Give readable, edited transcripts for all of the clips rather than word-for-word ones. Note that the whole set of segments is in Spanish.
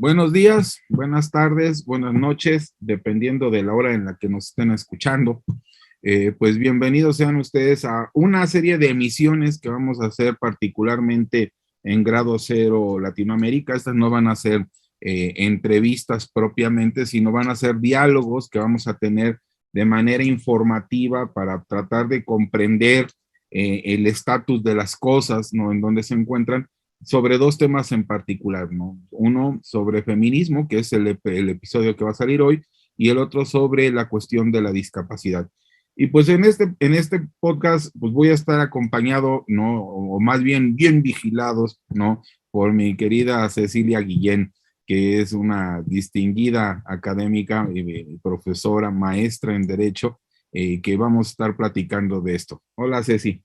Buenos días, buenas tardes, buenas noches, dependiendo de la hora en la que nos estén escuchando. Pues bienvenidos sean ustedes a una serie de emisiones que vamos a hacer particularmente en Grado Cero Latinoamérica. Estas no van a ser entrevistas propiamente, sino van a ser diálogos que vamos a tener de manera informativa para tratar de comprender el estatus de las cosas, ¿no? En donde se encuentran, sobre dos temas en particular, ¿no? Uno sobre feminismo, que es el episodio que va a salir hoy, y el otro sobre la cuestión de la discapacidad. Y pues en este podcast, pues voy a estar acompañado, ¿no? O más bien vigilados, ¿no? Por mi querida Cecilia Guillén, que es una distinguida académica, profesora, maestra en Derecho, que vamos a estar platicando de esto. Hola, Ceci.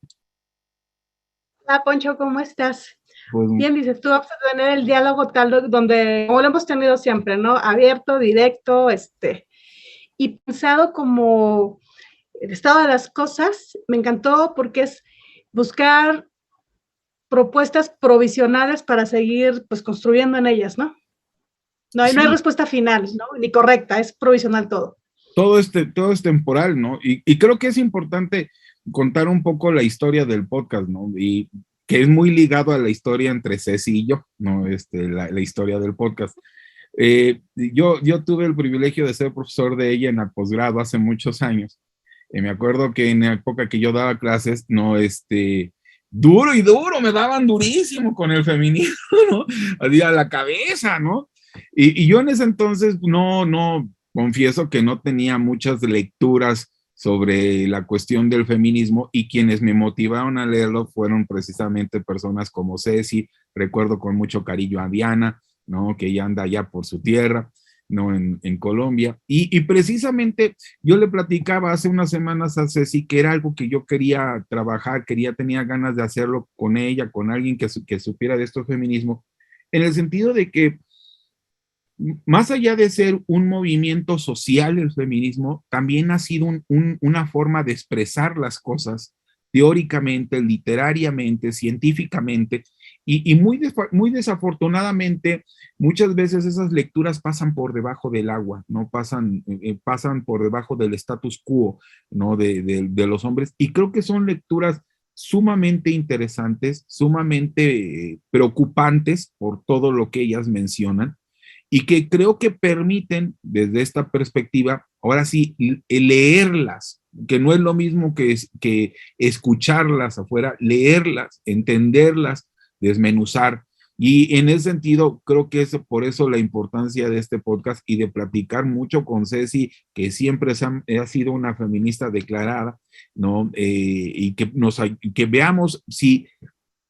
Hola, Poncho, ¿cómo estás? Pues, bien, dices tú, vamos a tener el diálogo tal donde, como lo hemos tenido siempre, ¿no? Abierto, directo, y pensado como el estado de las cosas. Me encantó porque es buscar propuestas provisionales para seguir, pues, construyendo en ellas, ¿no? No hay respuesta final, ¿no? Ni correcta, es provisional todo. Todo es temporal, ¿no? Y creo que es importante contar un poco la historia del podcast, ¿no? Y que es muy ligado a la historia entre Ceci y yo, ¿no? La historia del podcast. Yo tuve el privilegio de ser profesor de ella en el posgrado hace muchos años. Me acuerdo que en la época que yo daba clases, no, duro y duro, me daban durísimo con el feminismo, ¿no? Así a la cabeza, ¿no? Y yo en ese entonces no, confieso que no tenía muchas lecturas sobre la cuestión del feminismo, y quienes me motivaron a leerlo fueron precisamente personas como Ceci. Recuerdo con mucho cariño a Diana, ¿no? Que ella anda allá por su tierra, ¿no? En Colombia. Y precisamente yo le platicaba hace unas semanas a Ceci que era algo que yo quería trabajar, tenía ganas de hacerlo con ella, con alguien que supiera de esto feminismo, en el sentido de que más allá de ser un movimiento social, el feminismo también ha sido una forma de expresar las cosas teóricamente, literariamente, científicamente, y muy desafortunadamente, muchas veces esas lecturas pasan por debajo del agua, no pasan por debajo del status quo, ¿no? De los hombres, y creo que son lecturas sumamente interesantes, sumamente preocupantes por todo lo que ellas mencionan, y que creo que permiten, desde esta perspectiva, ahora sí, leerlas, que no es lo mismo que escucharlas afuera, leerlas, entenderlas, desmenuzar. Y en ese sentido, creo que es por eso la importancia de este podcast y de platicar mucho con Ceci, que siempre ha sido una feminista declarada, ¿no? Y que veamos si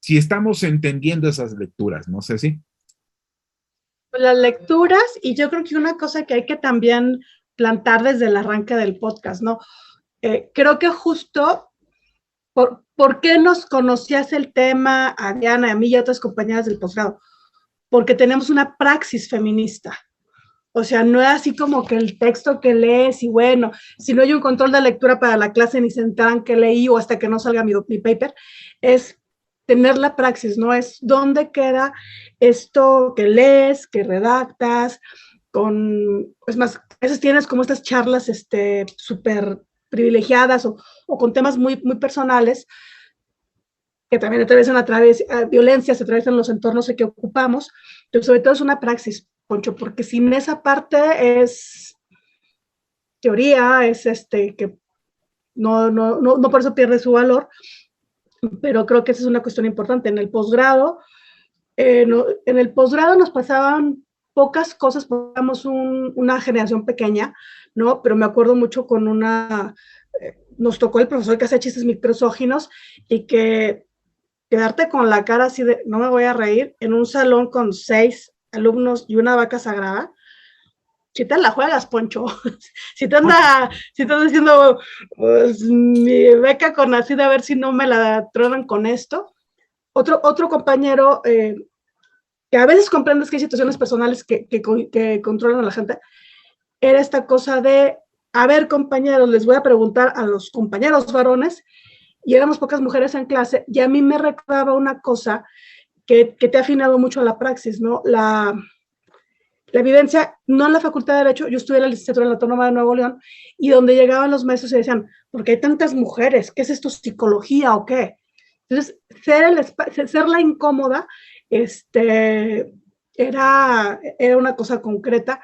estamos entendiendo esas lecturas, ¿no, Ceci? Las lecturas, y yo creo que una cosa que hay que también plantar desde el arranque del podcast, ¿no? Creo que justo ¿por qué nos conocías el tema a Diana, a mí y a otras compañeras del posgrado? Porque tenemos una praxis feminista. O sea, no es así como que el texto que lees y bueno, si no hay un control de lectura para la clase ni se enteran que leí o hasta que no salga mi paper, es tener la praxis, ¿no? Es dónde queda esto que lees, que redactas, es más, a veces tienes como estas charlas súper privilegiadas o con temas muy, muy personales que también atraviesan violencias, atraviesan los entornos que ocupamos, pero sobre todo es una praxis, Poncho, porque sin esa parte es teoría, es que no por eso pierde su valor, pero creo que esa es una cuestión importante. En el posgrado, nos pasaban pocas cosas, porque éramos una generación pequeña, ¿no? Pero me acuerdo mucho nos tocó el profesor que hacía chistes microsóginos y que quedarte con la cara así de, no me voy a reír, en un salón con 6 alumnos y una vaca sagrada, si te la juegas, Poncho. si te andas diciendo, pues, mi beca con así de a ver si no me la tronan con esto. Otro compañero, que a veces comprendes que hay situaciones personales que controlan a la gente, era esta cosa de, a ver, compañeros, les voy a preguntar a los compañeros varones, y éramos pocas mujeres en clase, y a mí me recordaba una cosa que te ha afinado mucho a la praxis, ¿no? la evidencia, no en la Facultad de Derecho, yo estudié en la licenciatura en la Autónoma de Nuevo León, y donde llegaban los maestros y decían, ¿por qué hay tantas mujeres? ¿Qué es esto, psicología o qué? Entonces, ser la incómoda, era una cosa concreta,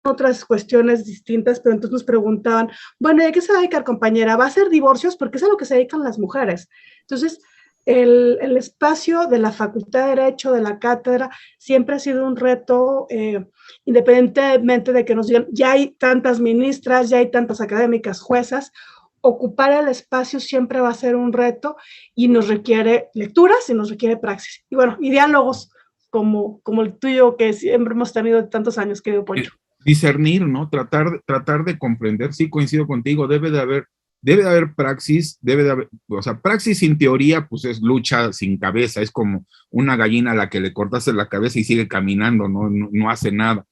otras cuestiones distintas, pero entonces nos preguntaban, bueno, ¿y a qué se va a dedicar, compañera? ¿Va a ser divorcios? Porque es a lo que se dedican las mujeres. Entonces, el espacio de la Facultad de Derecho, de la cátedra, siempre ha sido un reto, independientemente de que nos digan, ya hay tantas ministras, ya hay tantas académicas, juezas, ocupar el espacio siempre va a ser un reto y nos requiere lecturas y nos requiere praxis. Y bueno, y diálogos como el tuyo que siempre hemos tenido de tantos años, querido Poncho. Discernir, ¿no? Tratar de comprender, sí, coincido contigo, debe de haber praxis, debe de haber, o sea, praxis sin teoría, pues es lucha sin cabeza, es como una gallina a la que le cortaste la cabeza y sigue caminando, no hace nada,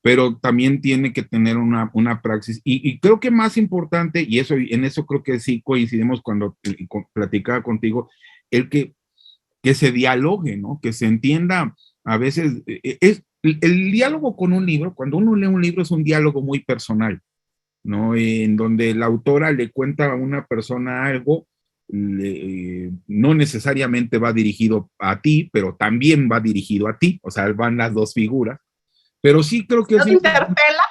pero también tiene que tener una praxis, y creo que más importante, y eso, en eso creo que sí coincidimos cuando platicaba contigo, el que se dialogue, ¿no? Que se entienda, a veces, el diálogo con un libro, cuando uno lee un libro es un diálogo muy personal, ¿no? En donde la autora le cuenta a una persona algo, no necesariamente va dirigido a ti, pero también va dirigido a ti, o sea, van las dos figuras, pero sí creo que ¿No te interpela?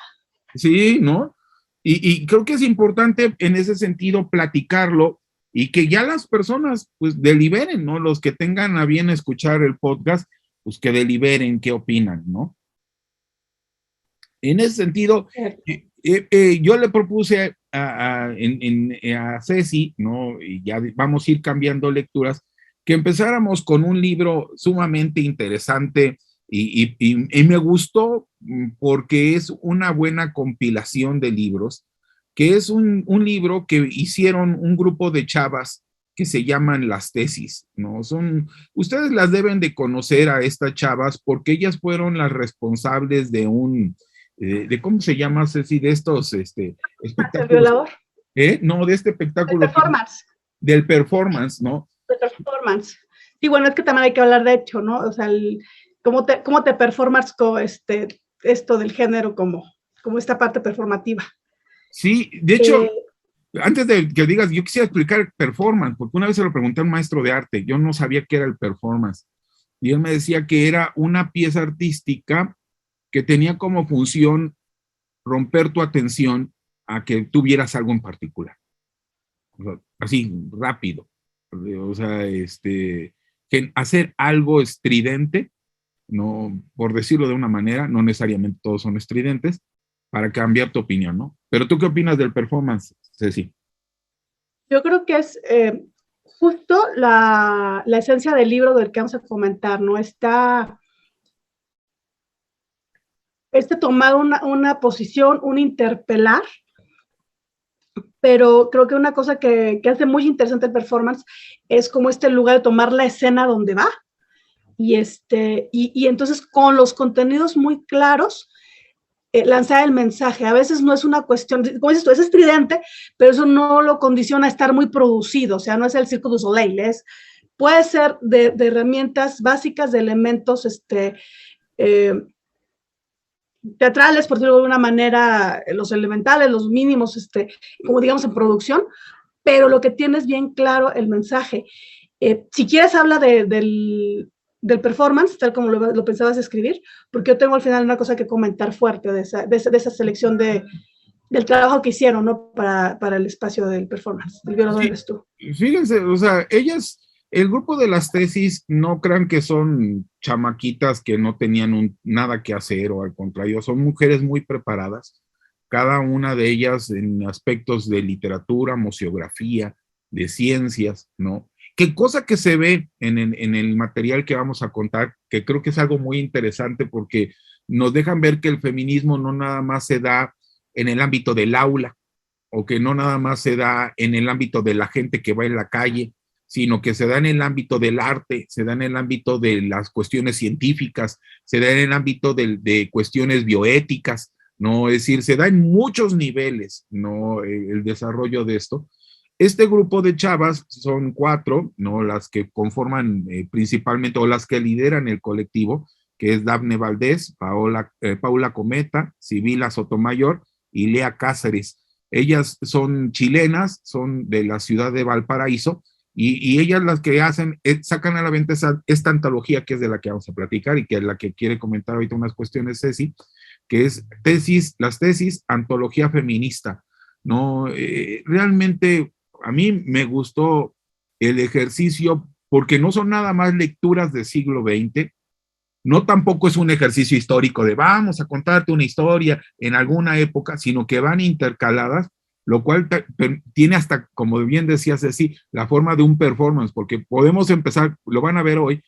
sí, ¿no? Y creo que es importante en ese sentido platicarlo y que ya las personas pues deliberen, ¿no? Los que tengan a bien escuchar el podcast, pues que deliberen qué opinan, ¿no? En ese sentido, yo le propuse a Ceci, ¿no? Y ya vamos a ir cambiando lecturas, que empezáramos con un libro sumamente interesante y me gustó porque es una buena compilación de libros, que es un libro que hicieron un grupo de chavas que se llaman Las Tesis, ¿no? Ustedes las deben de conocer a estas chavas porque ellas fueron las responsables de ¿cómo se llama, Ceci? De estos ¿El espectáculos. violador? No, de este espectáculo. El performance. Del performance, ¿no? El performance. Y bueno, es que también hay que hablar de hecho, ¿no? O sea, cómo te performas con esto del género como esta parte performativa. Sí, de hecho, antes de que digas, yo quisiera explicar el performance, porque una vez se lo pregunté a un maestro de arte, yo no sabía qué era el performance, y él me decía que era una pieza artística que tenía como función romper tu atención a que tú vieras algo en particular. O sea, así, rápido. O sea, hacer algo estridente, no, por decirlo de una manera, no necesariamente todos son estridentes, para cambiar tu opinión, ¿no? Pero tú, ¿qué opinas del performance, Ceci? Yo creo que es justo la esencia del libro del que vamos a comentar, ¿no? Tomar una posición, un interpelar, pero creo que una cosa que hace muy interesante el performance es como lugar de tomar la escena donde va, y entonces con los contenidos muy claros, lanzar el mensaje. A veces no es una cuestión, como dices tú, es estridente, pero eso no lo condiciona a estar muy producido, o sea, no es el Cirque du Soleil, puede ser de herramientas básicas, de elementos teatrales, por decirlo de alguna manera, los elementales, los mínimos, como digamos en producción, pero lo que tienes bien claro el mensaje. Si quieres, habla del performance, tal como lo pensabas escribir, porque yo tengo al final una cosa que comentar fuerte de esa selección del trabajo que hicieron, ¿no? Para el espacio del performance. El violador eres tú. Fíjense, o sea, el grupo de Las Tesis, no crean que son chamaquitas que no tenían nada que hacer, o al contrario, son mujeres muy preparadas, cada una de ellas en aspectos de literatura, museografía, de ciencias, ¿no? Qué cosa que se ve en el material que vamos a contar, que creo que es algo muy interesante porque nos dejan ver que el feminismo no nada más se da en el ámbito del aula, o que no nada más se da en el ámbito de la gente que va en la calle, sino que se da en el ámbito del arte, se da en el ámbito de las cuestiones científicas, se da en el ámbito de cuestiones bioéticas, ¿no? Es decir, se da en muchos niveles, ¿no? El desarrollo de esto. Este grupo de chavas son 4, ¿no? Las que conforman principalmente, o las que lideran el colectivo, que es Dafne Valdés, Paula Cometa, Sibila Sotomayor y Lea Cáceres. Ellas son chilenas, son de la ciudad de Valparaíso, y ellas las que hacen, sacan a la venta esta antología que es de la que vamos a platicar y que es la que quiere comentar ahorita unas cuestiones Ceci, que es las tesis, antología feminista, ¿no? Realmente a mí me gustó el ejercicio porque no son nada más lecturas del siglo XX, no tampoco es un ejercicio histórico de vamos a contarte una historia en alguna época, sino que van intercaladas, lo cual tiene hasta, como bien decías, Ceci, la forma de un performance, porque podemos empezar, lo van a ver hoy,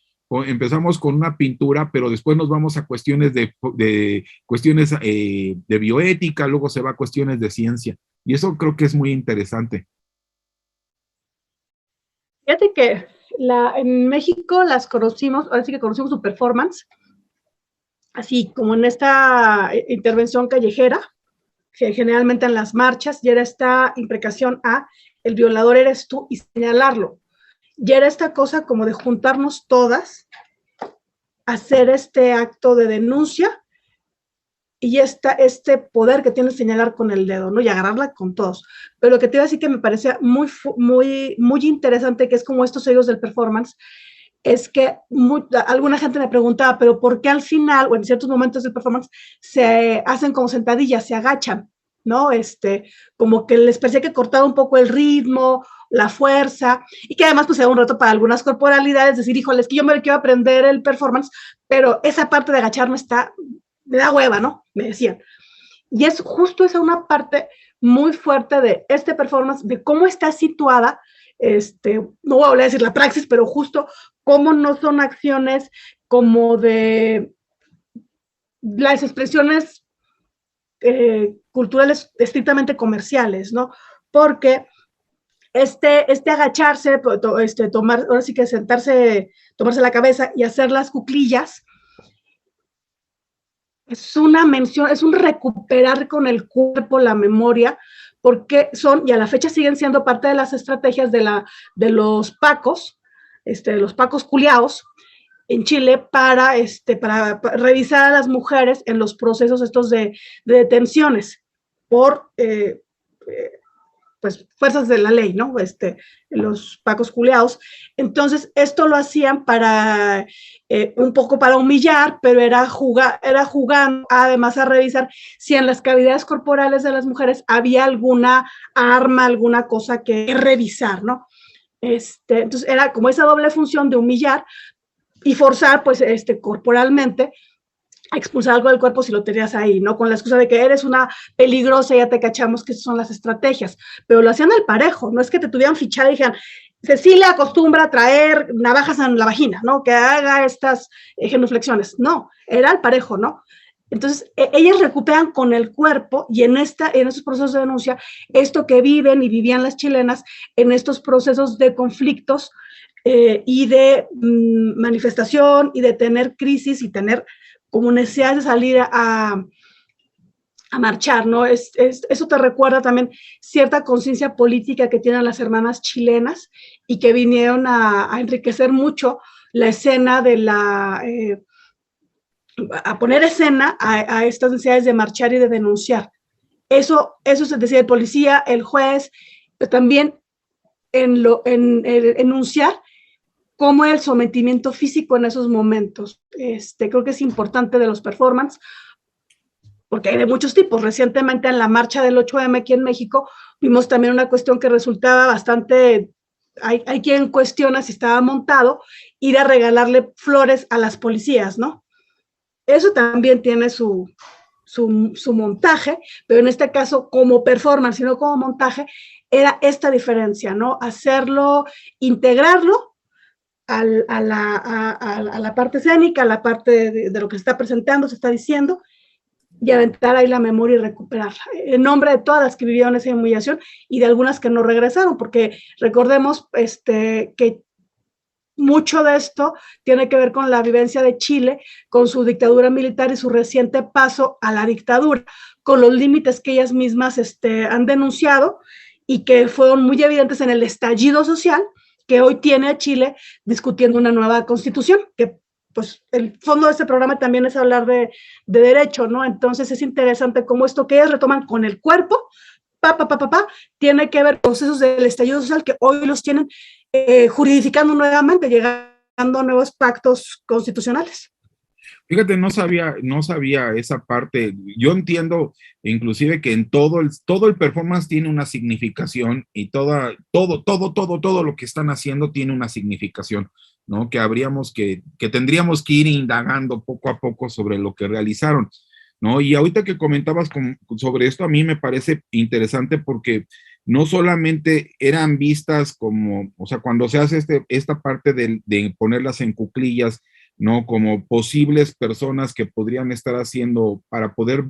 empezamos con una pintura, pero después nos vamos a cuestiones de cuestiones de bioética, luego se va a cuestiones de ciencia, y eso creo que es muy interesante. Fíjate que en México las conocimos, ahora sí que conocimos su performance, así como en esta intervención callejera, que generalmente en las marchas, ya era esta imprecación a el violador eres tú y señalarlo. Ya era esta cosa como de juntarnos todas, hacer este acto de denuncia y este poder que tiene señalar con el dedo, ¿no? Y agarrarla con todos. Pero lo que te iba a decir que me parecía muy, muy, muy interesante, que es como estos sellos del performance, es que alguna gente me preguntaba, pero ¿por qué al final, o en ciertos momentos del performance, se hacen como sentadillas, se agachan, ¿no? Como que les parecía que cortaba un poco el ritmo, la fuerza, y que además pues era un reto para algunas corporalidades, decir, híjole, es que yo me quiero aprender el performance, pero esa parte de agacharme me da hueva, ¿no? Me decían. Y es justo esa una parte muy fuerte de este performance, de cómo está situada, no voy a volver a decir la praxis, pero justo cómo no son acciones como de las expresiones culturales estrictamente comerciales, ¿no? Porque este agacharse, tomar, ahora sí que sentarse, tomarse la cabeza y hacer las cuclillas, es una mención, es un recuperar con el cuerpo la memoria, porque son, y a la fecha siguen siendo parte de las estrategias de los pacos, los pacos culiaos en Chile para revisar a las mujeres en los procesos estos de detenciones por pues fuerzas de la ley, ¿no? Los pacos culeados. Entonces, esto lo hacían para un poco para humillar, pero era jugando además a revisar si en las cavidades corporales de las mujeres había alguna arma, alguna cosa que revisar, ¿no? Entonces, era como esa doble función de humillar y forzar, pues, corporalmente a expulsar algo del cuerpo si lo tenías ahí, ¿no? Con la excusa de que eres una peligrosa, ya te cachamos que esas son las estrategias, pero lo hacían al parejo, no es que te tuvieran fichada y dijeran, Cecilia acostumbra a traer navajas en la vagina, ¿no? Que haga estas genuflexiones, no, era al parejo, ¿no? Entonces, ellas recuperan con el cuerpo y en estos procesos de denuncia, esto que viven y vivían las chilenas en estos procesos de conflictos y de manifestación y de tener crisis y tener como necesidad de salir a marchar, ¿no? Eso te recuerda también cierta conciencia política que tienen las hermanas chilenas y que vinieron a enriquecer mucho la escena de a poner escena a estas necesidades de marchar y de denunciar. Eso se decía el policía, el juez, pero también en enunciar cómo el sometimiento físico en esos momentos. Creo que es importante de los performance, porque hay de muchos tipos. Recientemente en la marcha del 8M aquí en México, vimos también una cuestión que resultaba bastante, hay quien cuestiona si estaba montado, ir a regalarle flores a las policías, ¿no? Eso también tiene su montaje, pero en este caso como performance, sino como montaje, era esta diferencia, ¿no? Hacerlo, integrarlo a la parte escénica, a la parte de lo que se está presentando, se está diciendo, y aventar ahí la memoria y recuperarla, en nombre de todas las que vivieron esa humillación y de algunas que no regresaron, porque recordemos que mucho de esto tiene que ver con la vivencia de Chile, con su dictadura militar y su reciente paso a la dictadura, con los límites que ellas mismas han denunciado y que fueron muy evidentes en el estallido social que hoy tiene a Chile discutiendo una nueva constitución, que pues el fondo de este programa también es hablar de derecho, ¿no? Entonces es interesante cómo esto que ellas retoman con el cuerpo, tiene que ver con procesos del estallido social que hoy los tienen juridificando nuevamente, llegando a nuevos pactos constitucionales. Fíjate, no sabía esa parte. Yo entiendo inclusive que en todo el performance tiene una significación y todo lo que están haciendo tiene una significación, ¿no? Que tendríamos que ir indagando poco a poco sobre lo que realizaron, ¿no? Y ahorita que comentabas sobre esto, a mí me parece interesante porque no solamente eran vistas como, o sea, cuando se hace esta parte de ponerlas en cuclillas, ¿no? Como posibles personas que podrían estar haciendo para poder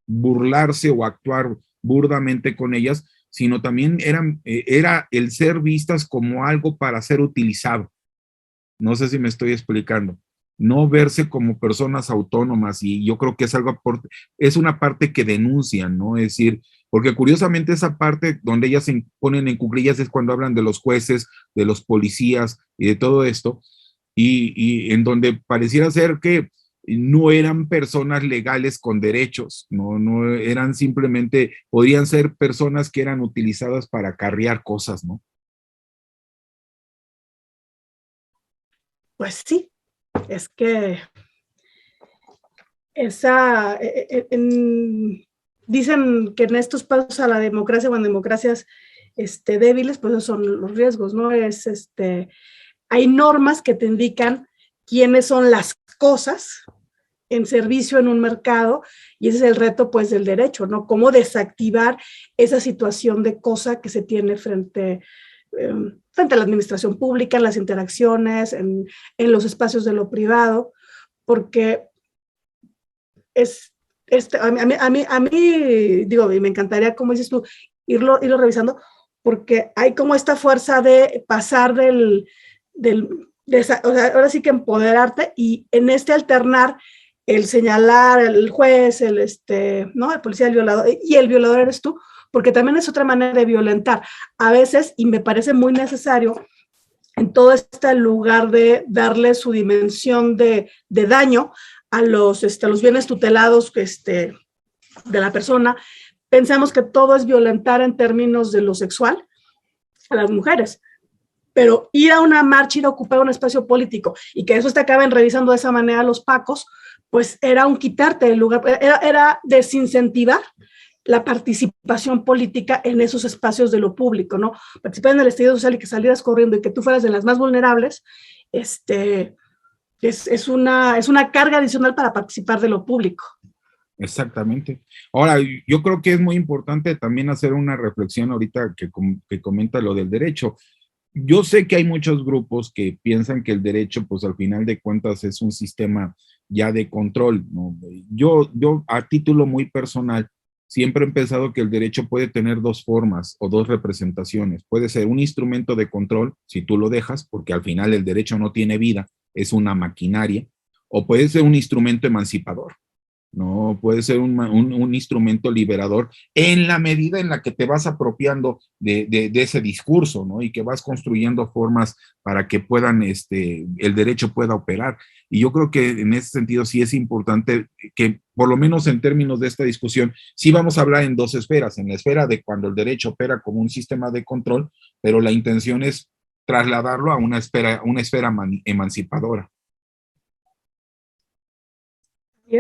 burlarse o actuar burdamente con ellas, sino también era el ser vistas como algo para ser utilizado. No sé si me estoy explicando. No verse como personas autónomas, y yo creo que es una parte que denuncian, ¿no? Es decir, porque curiosamente esa parte donde ellas se ponen en cuclillas es cuando hablan de los jueces, de los policías y de todo esto, y en donde pareciera ser que no eran personas legales con derechos, no eran simplemente, podrían ser personas que eran utilizadas para acarrear cosas, ¿no? Pues sí, es que esa, dicen que en estos pasos a la democracia o en democracias débiles, pues esos son los riesgos, ¿no? Hay normas que te indican quiénes son las cosas en servicio en un mercado, y ese es el reto, pues, del derecho, ¿no? Cómo desactivar esa situación de cosa que se tiene frente a la administración pública, en las interacciones, en los espacios de lo privado, porque a mí, digo, y me encantaría, como dices tú, irlo revisando, porque hay como esta fuerza de pasar o sea, ahora sí que empoderarte, y en alternar el señalar el juez, ¿no? El policía, el violador, y el violador eres tú, porque también es otra manera de violentar. A veces, y me parece muy necesario, en todo este lugar de darle su dimensión de daño a los bienes tutelados de la persona, pensamos que todo es violentar en términos de lo sexual a las mujeres. Pero ir a una marcha, ir a ocupar un espacio político y que eso te acaben revisando de esa manera los pacos, pues era un quitarte el lugar, era desincentivar la participación política en esos espacios de lo público, ¿no? Participar en el estallido social y que salieras corriendo y que tú fueras de las más vulnerables, es una carga adicional para participar de lo público. Exactamente. Ahora, yo creo que es muy importante también hacer una reflexión ahorita que comenta lo del derecho. Yo sé que hay muchos grupos que piensan que el derecho, pues al final de cuentas, es un sistema ya de control, ¿no? Yo a título muy personal, siempre he pensado que el derecho puede tener dos formas o dos representaciones. Puede ser un instrumento de control, si tú lo dejas, porque al final el derecho no tiene vida, es una maquinaria, o puede ser un instrumento emancipador. No, puede ser un instrumento liberador en la medida en la que te vas apropiando de ese discurso, ¿no? Y que vas construyendo formas para que el derecho pueda operar. Y yo creo que en ese sentido sí es importante que, por lo menos en términos de esta discusión, sí vamos a hablar en dos esferas, en la esfera de cuando el derecho opera como un sistema de control, pero la intención es trasladarlo a una esfera emancipadora. Y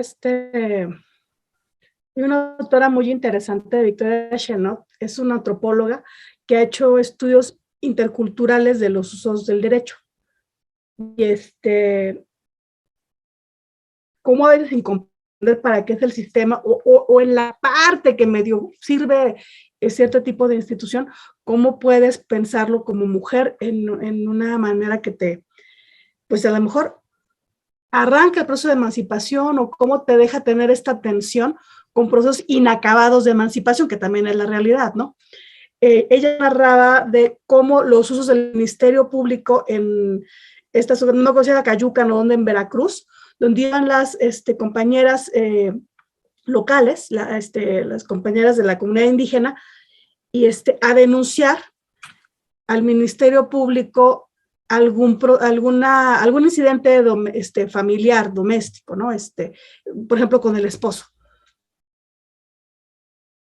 y una autora muy interesante, Victoria Chenot, es una antropóloga que ha hecho estudios interculturales de los usos del derecho. Y cómo debes comprender para qué es el sistema, o en la parte que medio sirve cierto tipo de institución, cómo puedes pensarlo como mujer en una manera que pues a lo mejor arranca el proceso de emancipación, o cómo te deja tener esta tensión con procesos inacabados de emancipación, que también es la realidad, ¿no? Ella narraba de cómo los usos del Ministerio Público en esta zona, no conocía la Cayuca, no, donde en Veracruz, donde iban las compañeras locales, las compañeras de la comunidad indígena, y a denunciar al Ministerio Público algún incidente familiar, doméstico, ¿no? Por ejemplo, con el esposo.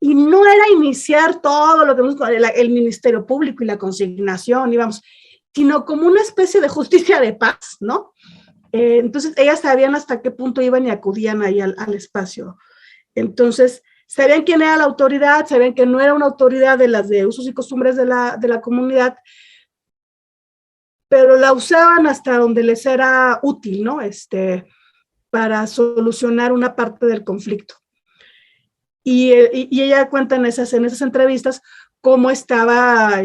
Y no era iniciar todo lo que vemos con el Ministerio Público y la consignación, íbamos, sino como una especie de justicia de paz, ¿no? Entonces, ellas sabían hasta qué punto iban y acudían ahí al espacio. Entonces, sabían quién era la autoridad, sabían que no era una autoridad de las de usos y costumbres de la comunidad, pero la usaban hasta donde les era útil, ¿no? Para solucionar una parte del conflicto. Y ella cuenta en esas entrevistas cómo estaba,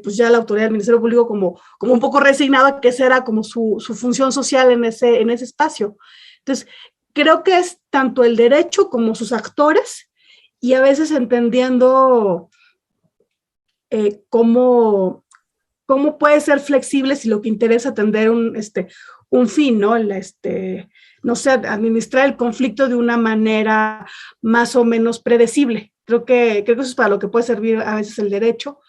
pues ya la autoridad del Ministerio Público como un poco resignada, que esa era como su función social en ese espacio. Entonces, creo que es tanto el derecho como sus actores, y a veces entendiendo cómo puede ser flexible si lo que interesa atender un fin, ¿no? No sé, administrar el conflicto de una manera más o menos predecible. Creo que eso es para lo que puede servir a veces el derecho,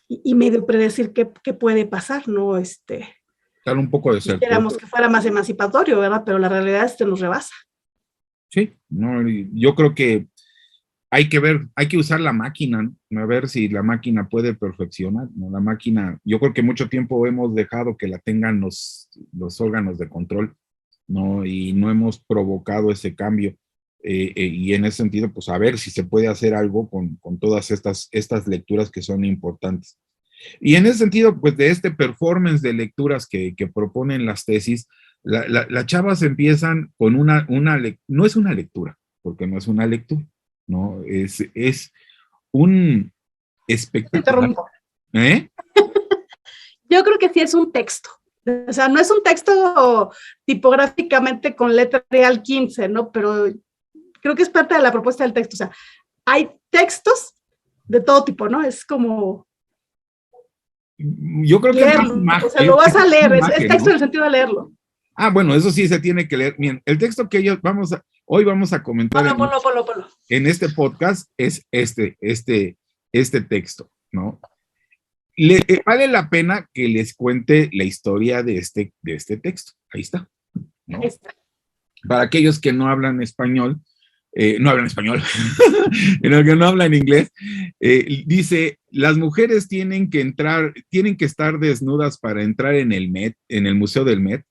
y medio predecir qué puede pasar, ¿no? Dar un poco de certeza. Quisiéramos que fuera más emancipatorio, ¿verdad? Pero la realidad nos rebasa. Sí, no, yo creo que hay que usar la máquina, ¿no? A ver si la máquina puede perfeccionar, ¿no? La máquina, yo creo que mucho tiempo hemos dejado que la tengan los órganos de control, ¿no? Y no hemos provocado ese cambio. Y en ese sentido, pues a ver si se puede hacer algo con todas estas lecturas que son importantes. Y en ese sentido, pues de este performance de lecturas que proponen las tesis, las chavas empiezan con no es una lectura, porque no es una lectura, ¿no? Es un espectáculo. ¿Eh? Yo creo que sí es un texto. O sea, no es un texto tipográficamente con letra real 15, ¿no? Pero creo que es parte de la propuesta del texto. O sea, hay textos de todo tipo, ¿no? Es como... Yo creo que o sea, lo vas a leer, es texto, ¿no? En el sentido de leerlo. Ah, bueno, eso sí se tiene que leer. Miren, el texto que hoy vamos a comentar Ponlo. En este podcast es este texto, ¿no? Vale la pena que les cuente la historia de este texto. Ahí está, ¿no? Para aquellos que no hablan español, en el que no hablan inglés, dice, las mujeres tienen que estar desnudas para entrar en el Met, en el Museo del Met.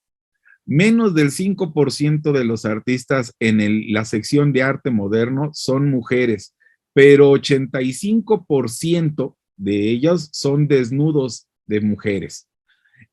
Menos del 5% de los artistas en la sección de arte moderno son mujeres, pero 85% de ellos son desnudos de mujeres.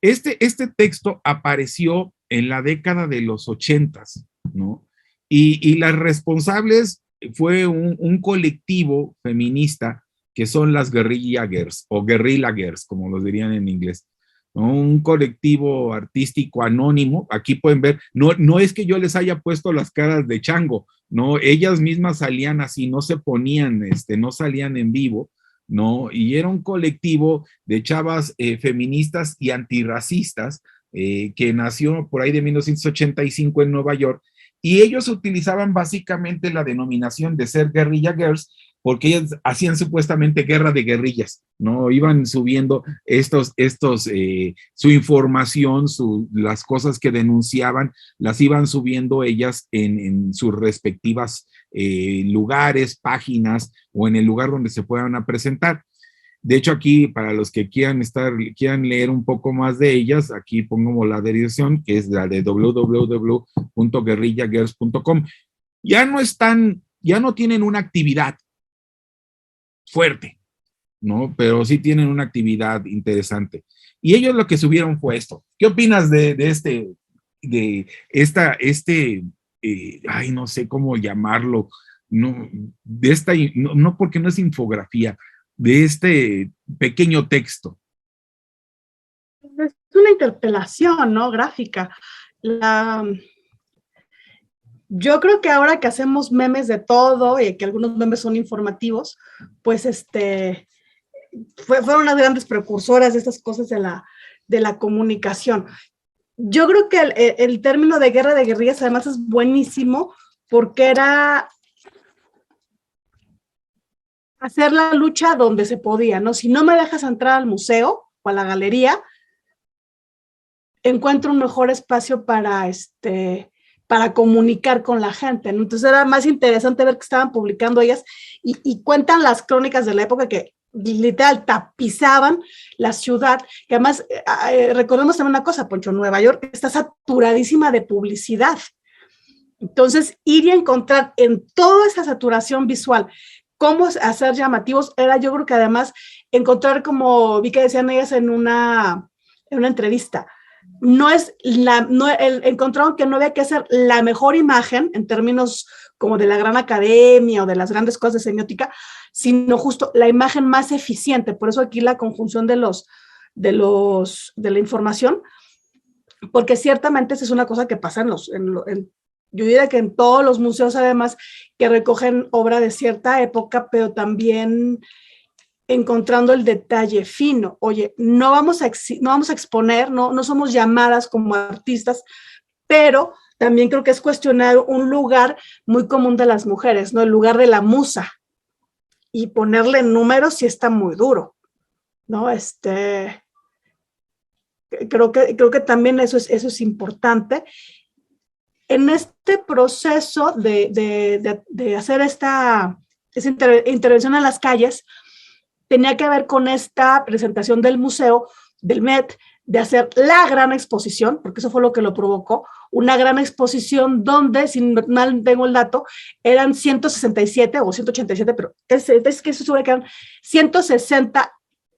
Este texto apareció en la década de los 80s, ¿no? Y las responsables fue un colectivo feminista que son las Guerrilla Girls, o Guerrilla Girls, como los dirían en inglés, ¿no? Un colectivo artístico anónimo. Aquí pueden ver, no es que yo les haya puesto las caras de chango, no, ellas mismas salían así, no se ponían, no salían en vivo, ¿no? Y era un colectivo de chavas feministas y antirracistas que nació por ahí de 1985 en Nueva York, y ellos utilizaban básicamente la denominación de ser Guerrilla Girls porque ellas hacían supuestamente guerra de guerrillas, ¿no? Iban subiendo su información, las cosas que denunciaban, las iban subiendo ellas en sus respectivas lugares, páginas, o en el lugar donde se puedan presentar. De hecho, aquí, para los que quieran leer un poco más de ellas, aquí pongamos la dirección, que es la de www.guerrillagirls.com. Ya no tienen una actividad fuerte, ¿no? Pero sí tienen una actividad interesante. Y ellos lo que subieron fue esto. ¿Qué opinas de ay, no sé cómo llamarlo, no, no porque no es infografía, de este pequeño texto? Es una interpelación, ¿no? Gráfica. Yo creo que ahora que hacemos memes de todo y que algunos memes son informativos, pues fueron unas grandes precursoras de estas cosas de la comunicación. Yo creo que el término de guerra de guerrillas además es buenísimo porque era hacer la lucha donde se podía, ¿no? Si no me dejas entrar al museo, a la galería, encuentro un mejor espacio para comunicar con la gente, ¿no? Entonces era más interesante ver que estaban publicando ellas y cuentan las crónicas de la época que literal tapizaban la ciudad, que además recordemos también una cosa, Poncho, Nueva York está saturadísima de publicidad. Entonces, ir y encontrar en toda esa saturación visual cómo hacer llamativos, era yo creo que además encontrar, como vi que decían ellas en una entrevista, encontraron que no había que hacer la mejor imagen en términos como de la gran academia o de las grandes cosas de semiótica, sino justo la imagen más eficiente. Por eso aquí la conjunción de la información, porque ciertamente esa es una cosa que pasa yo diría que en todos los museos, además, que recogen obra de cierta época, pero también encontrando el detalle fino. Oye, no vamos a exponer, no somos llamadas como artistas, pero también creo que es cuestionar un lugar muy común de las mujeres, ¿no? El lugar de la musa. Y ponerle números sí está muy duro, ¿no? Creo que también eso es importante. En este proceso de hacer esa intervención en las calles, tenía que ver con esta presentación del museo, del Met, de hacer la gran exposición, porque eso fue lo que lo provocó, una gran exposición donde, si mal tengo el dato, eran 167 o 187, pero es que eso sube que eran 160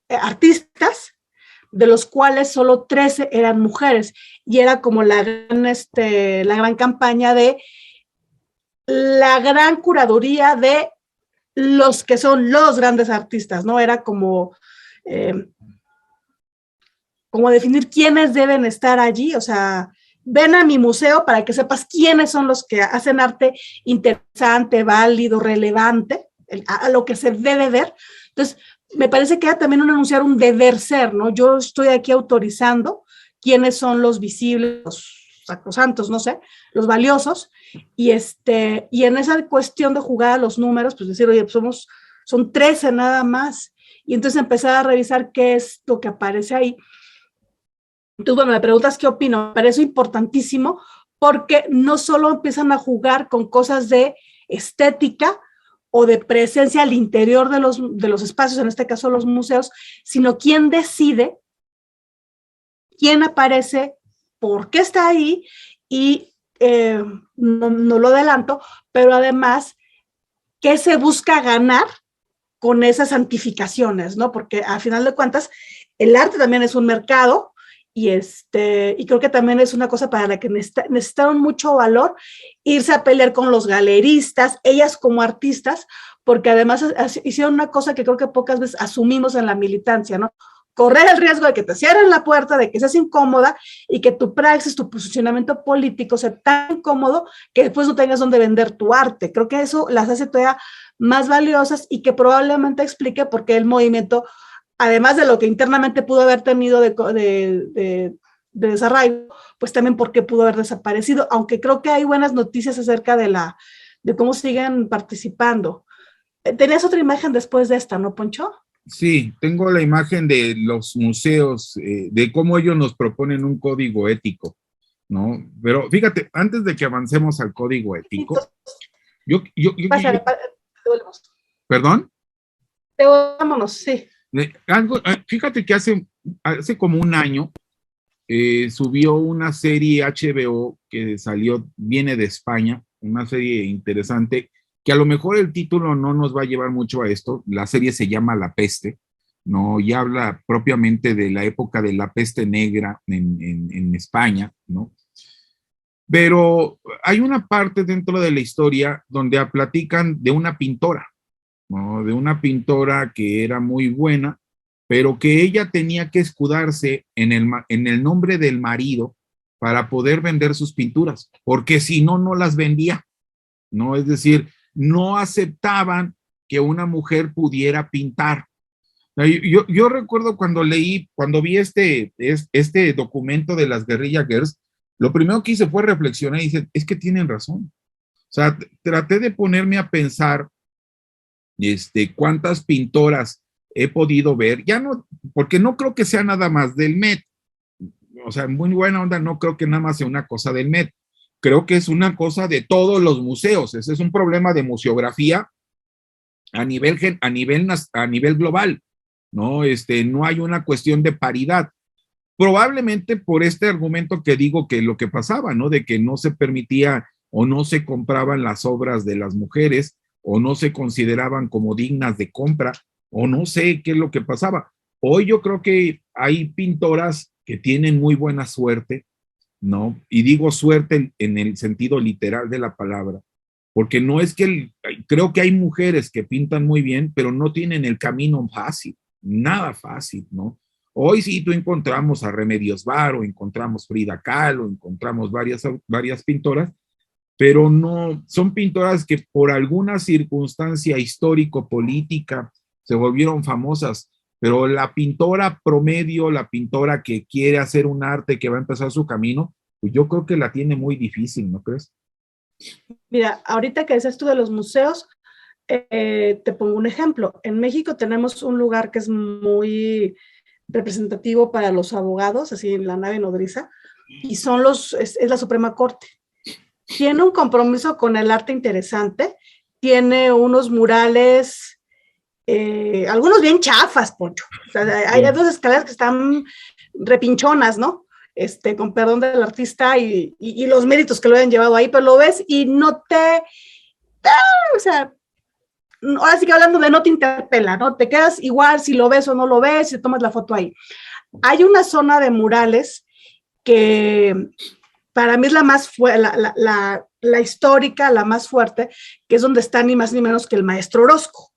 artistas, de los cuales solo 13 eran mujeres, y era como la gran campaña de la gran curaduría de los que son los grandes artistas, ¿no? Era como definir quiénes deben estar allí, o sea, ven a mi museo para que sepas quiénes son los que hacen arte interesante, válido, relevante, a lo que se debe ver. Entonces, me parece que era también anunciar un deber ser, ¿no? Yo estoy aquí autorizando quiénes son los visibles, los sacrosantos, no sé, los valiosos, y en esa cuestión de jugar a los números, pues decir, oye, pues son 13 nada más, y entonces empezar a revisar qué es lo que aparece ahí. Entonces, bueno, me preguntas qué opino, me parece importantísimo, porque no solo empiezan a jugar con cosas de estética o de presencia al interior de los espacios, en este caso los museos, sino quién decide, quién aparece, por qué está ahí, y no lo adelanto, pero además, ¿qué se busca ganar con esas santificaciones, ¿no? Porque a final de cuentas, el arte también es un mercado, y creo que también es una cosa para la que necesitaron mucho valor irse a pelear con los galeristas, ellas como artistas, porque además hicieron una cosa que creo que pocas veces asumimos en la militancia, ¿no? Correr el riesgo de que te cierren la puerta, de que seas incómoda y que tu praxis, tu posicionamiento político sea tan incómodo que después no tengas dónde vender tu arte. Creo que eso las hace todavía más valiosas y que probablemente explique por qué el movimiento, además de lo que internamente pudo haber tenido de desarraigo, pues también por qué pudo haber desaparecido, aunque creo que hay buenas noticias acerca de cómo siguen participando. ¿Tenías otra imagen después de esta, no, Poncho? Sí, tengo la imagen de los museos, de cómo ellos nos proponen un código ético, ¿no? Pero fíjate, antes de que avancemos al código ético, Pásale, te volvemos. ¿Perdón? Vámonos, sí. Fíjate que hace como un año subió una serie HBO que viene de España, una serie interesante, que a lo mejor el título no nos va a llevar mucho a esto. La serie se llama La Peste, ¿no? Y habla propiamente de la época de la peste negra en España, ¿no? Pero hay una parte dentro de la historia donde platican de una pintora, ¿no? De una pintora que era muy buena, pero que ella tenía que escudarse en el nombre del marido para poder vender sus pinturas, porque si no, no las vendía, ¿no? Es decir, no aceptaban que una mujer pudiera pintar. Yo recuerdo cuando vi este documento de las Guerrilla Girls, lo primero que hice fue reflexionar y dije, es que tienen razón. O sea, traté de ponerme a pensar cuántas pintoras he podido ver, ya no, porque no creo que sea nada más del Met, o sea, muy buena onda, no creo que nada más sea una cosa del Met, creo que es una cosa de todos los museos, ese es un problema de museografía a nivel global, ¿no? No hay una cuestión de paridad, probablemente por este argumento que digo que lo que pasaba, ¿no? De que no se permitía o no se compraban las obras de las mujeres o no se consideraban como dignas de compra o no sé qué es lo que pasaba. Hoy yo creo que hay pintoras que tienen muy buena suerte, ¿no? Y digo suerte en el sentido literal de la palabra, porque no es que, creo que hay mujeres que pintan muy bien, pero no tienen el camino fácil, nada fácil, ¿no? Hoy sí tú encontramos a Remedios Varo, encontramos Frida Kahlo, encontramos varias pintoras, pero no, son pintoras que por alguna circunstancia histórico-política se volvieron famosas, pero la pintora promedio, la pintora que quiere hacer un arte, que va a empezar su camino, pues yo creo que la tiene muy difícil, ¿no crees? Mira, ahorita que dices tú de los museos, te pongo un ejemplo. En México tenemos un lugar que es muy representativo para los abogados, así en la nave nodriza, y es la Suprema Corte. Tiene un compromiso con el arte interesante, tiene unos murales, algunos bien chafas, Poncho. O sea, hay dos escaleras que están repinchonas, ¿no? Con perdón del artista y los méritos que lo hayan llevado ahí, pero lo ves y no te, o sea, ahora sí que hablando de no te interpela, ¿no? Te quedas igual si lo ves o no lo ves, si tomas la foto ahí. Hay una zona de murales que para mí es la más la histórica, la más fuerte, que es donde está ni más ni menos que el maestro Orozco.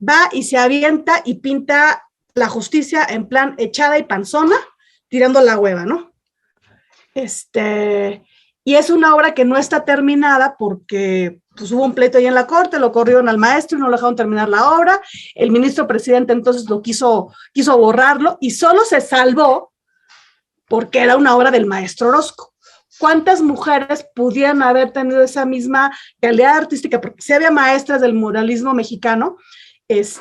Va y se avienta y pinta la justicia en plan echada y panzona, tirando la hueva, ¿no? Y es una obra que no está terminada porque pues, hubo un pleito ahí en la corte, lo corrieron al maestro y no lo dejaron terminar la obra. El ministro presidente entonces lo quiso borrarlo y solo se salvó porque era una obra del maestro Orozco. ¿Cuántas mujeres pudieran haber tenido esa misma calidad artística? Porque si había maestras del muralismo mexicano, si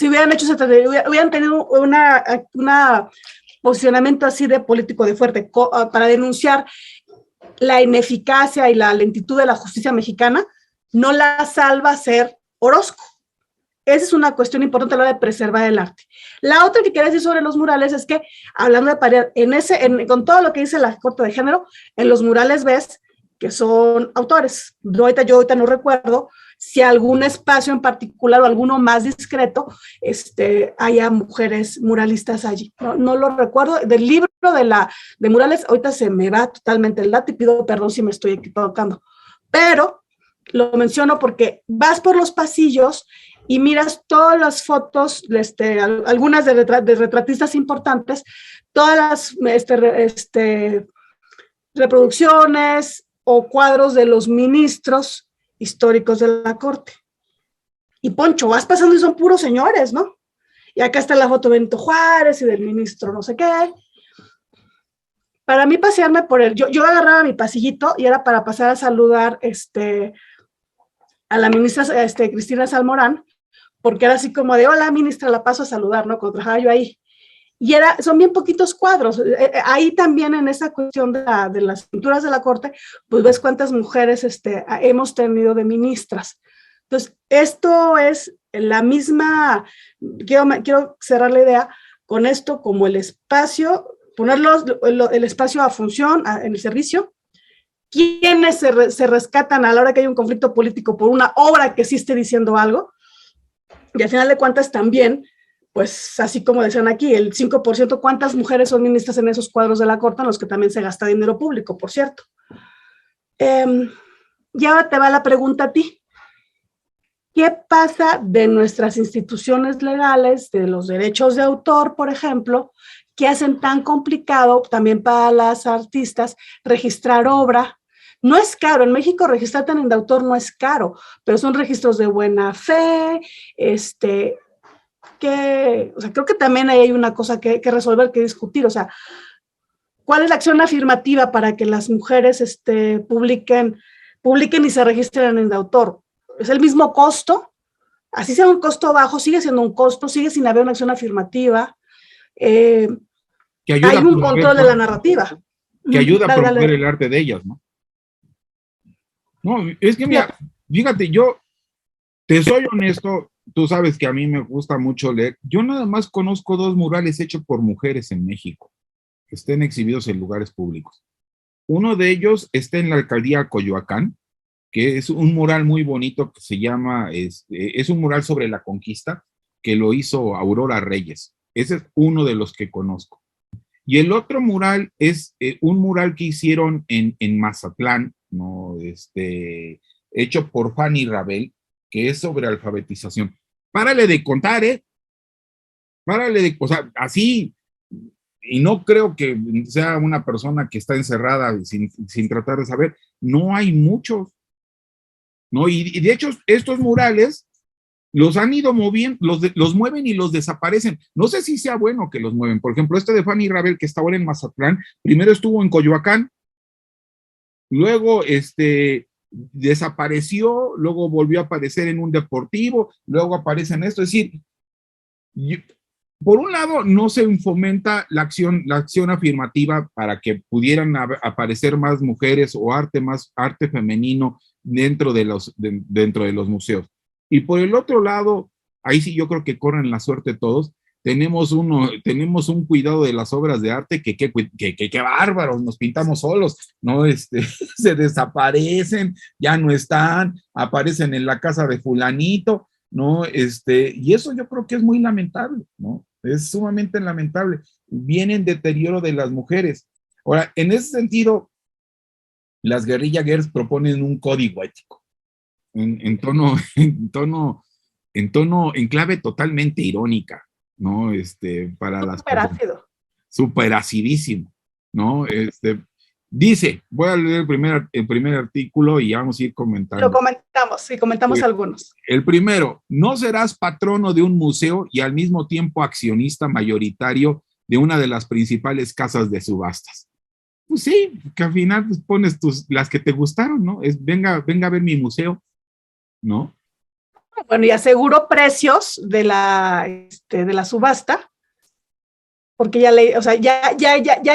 hubieran hecho, hubieran tenido una posicionamiento así de político de fuerte para denunciar la ineficacia y la lentitud de la justicia mexicana, no la salva ser Orozco. Esa es una cuestión importante a la hora de preservar el arte. La otra que quería decir sobre los murales es que, hablando de paridad, con todo lo que dice la Corte de Género, en los murales ves que son autores. Yo ahorita no recuerdo si algún espacio en particular o alguno más discreto haya mujeres muralistas allí. No lo recuerdo. Del libro de murales, ahorita se me va totalmente el dato y pido perdón si me estoy equivocando. Pero lo menciono porque vas por los pasillos y miras todas las fotos, algunas de retratistas importantes, todas las reproducciones o cuadros de los ministros históricos de la corte. Y Poncho, vas pasando y son puros señores, ¿no? Y acá está la foto de Benito Juárez y del ministro no sé qué. Para mí pasearme por yo agarraba mi pasillito y era para pasar a saludar a la ministra Cristina Salmorán, porque era así como de, hola ministra, la paso a saludar, ¿no? Cuando trabajaba yo ahí. Y son bien poquitos cuadros. Ahí también en esa cuestión de las pinturas de la corte, pues ves cuántas mujeres hemos tenido de ministras. Entonces, esto es la misma, quiero cerrar la idea con esto como el espacio, el espacio a función, en el servicio. ¿Quiénes se rescatan a la hora que hay un conflicto político por una obra que sí esté diciendo algo? Y al final de cuentas también, pues así como decían aquí, el 5%, ¿cuántas mujeres son ministras en esos cuadros de la corte en los que también se gasta dinero público, por cierto? Y ahora te va la pregunta a ti. ¿Qué pasa de nuestras instituciones legales, de los derechos de autor, por ejemplo, que hacen tan complicado también para las artistas registrar obra? No es caro, en México registrar también de autor no es caro, pero son registros de buena fe, creo que también ahí hay una cosa que resolver, que discutir, o sea, ¿cuál es la acción afirmativa para que las mujeres publiquen y se registren en de autor? es el mismo costo, así sea un costo bajo, sigue siendo un costo, sigue sin haber una acción afirmativa. Que ayuda Hay un control de la narrativa. Que ayuda a Dale, promover dale. el arte de ellas, ¿no? No, es que mira, fíjate, yo te soy honesto, tú sabes que a mí me gusta mucho leer. Yo nada más conozco 2 murales hechos por mujeres en México, que estén exhibidos en lugares públicos. Uno de ellos está en la alcaldía Coyoacán, que es un mural muy bonito que se llama, es un mural sobre la conquista, que lo hizo Aurora Reyes. Ese es uno de los que conozco. Y el otro mural es un mural que hicieron en Mazatlán, ¿no? Hecho por Fanny Rabel, que es sobre alfabetización. Párale de contar, ¿eh? Párale de, o sea, así, y no creo que sea una persona que está encerrada sin tratar de saber, no hay muchos, ¿no? Y de hecho, estos murales los han ido moviendo, los mueven y los desaparecen. No sé si sea bueno que los mueven. Por ejemplo, este de Fanny Rabel, que está ahora en Mazatlán, primero estuvo en Coyoacán, luego desapareció, luego volvió a aparecer en un deportivo, luego aparece en esto. Es decir, por un lado, no se fomenta la acción afirmativa para que pudieran aparecer más mujeres o más arte femenino dentro de los museos. Y por el otro lado, ahí sí yo creo que corren la suerte todos. Tenemos un cuidado de las obras de arte que bárbaros, nos pintamos solos, ¿no? Se desaparecen, ya no están, aparecen en la casa de fulanito, ¿no? Y eso yo creo que es muy lamentable, ¿no? Es sumamente lamentable. Viene en deterioro de las mujeres. Ahora, en ese sentido, las guerrilla girls proponen un código ético, en clave totalmente irónica, ¿no? Para las Súper ácido. Súper acidísimo, ¿no? Dice, voy a leer el primer artículo y vamos a ir comentando. Lo comentamos, sí, comentamos algunos. El primero, no serás patrono de un museo y al mismo tiempo accionista mayoritario de una de las principales casas de subastas. Pues sí, que al final pues, pones las que te gustaron, ¿no? Venga a ver mi museo, ¿no? Bueno, y aseguro precios de la subasta, porque ya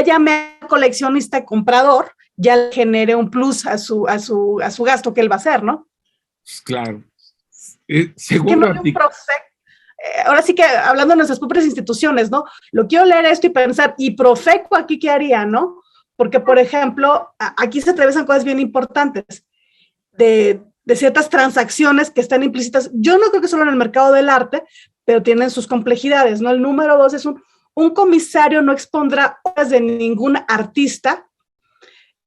llamé al coleccionista comprador, ya le generé un plus a su gasto que él va a hacer, ¿no? Pues claro. Segundo artículo. Ahora sí que hablando de nuestras propias instituciones, ¿no? Lo quiero leer esto y pensar, ¿y Profeco aquí qué haría, no? Porque, por ejemplo, aquí se atraviesan cosas bien importantes de ciertas transacciones que están implícitas. Yo no creo que solo en el mercado del arte, pero tienen sus complejidades, ¿no? El número 2 es un comisario no expondrá obras de ningún artista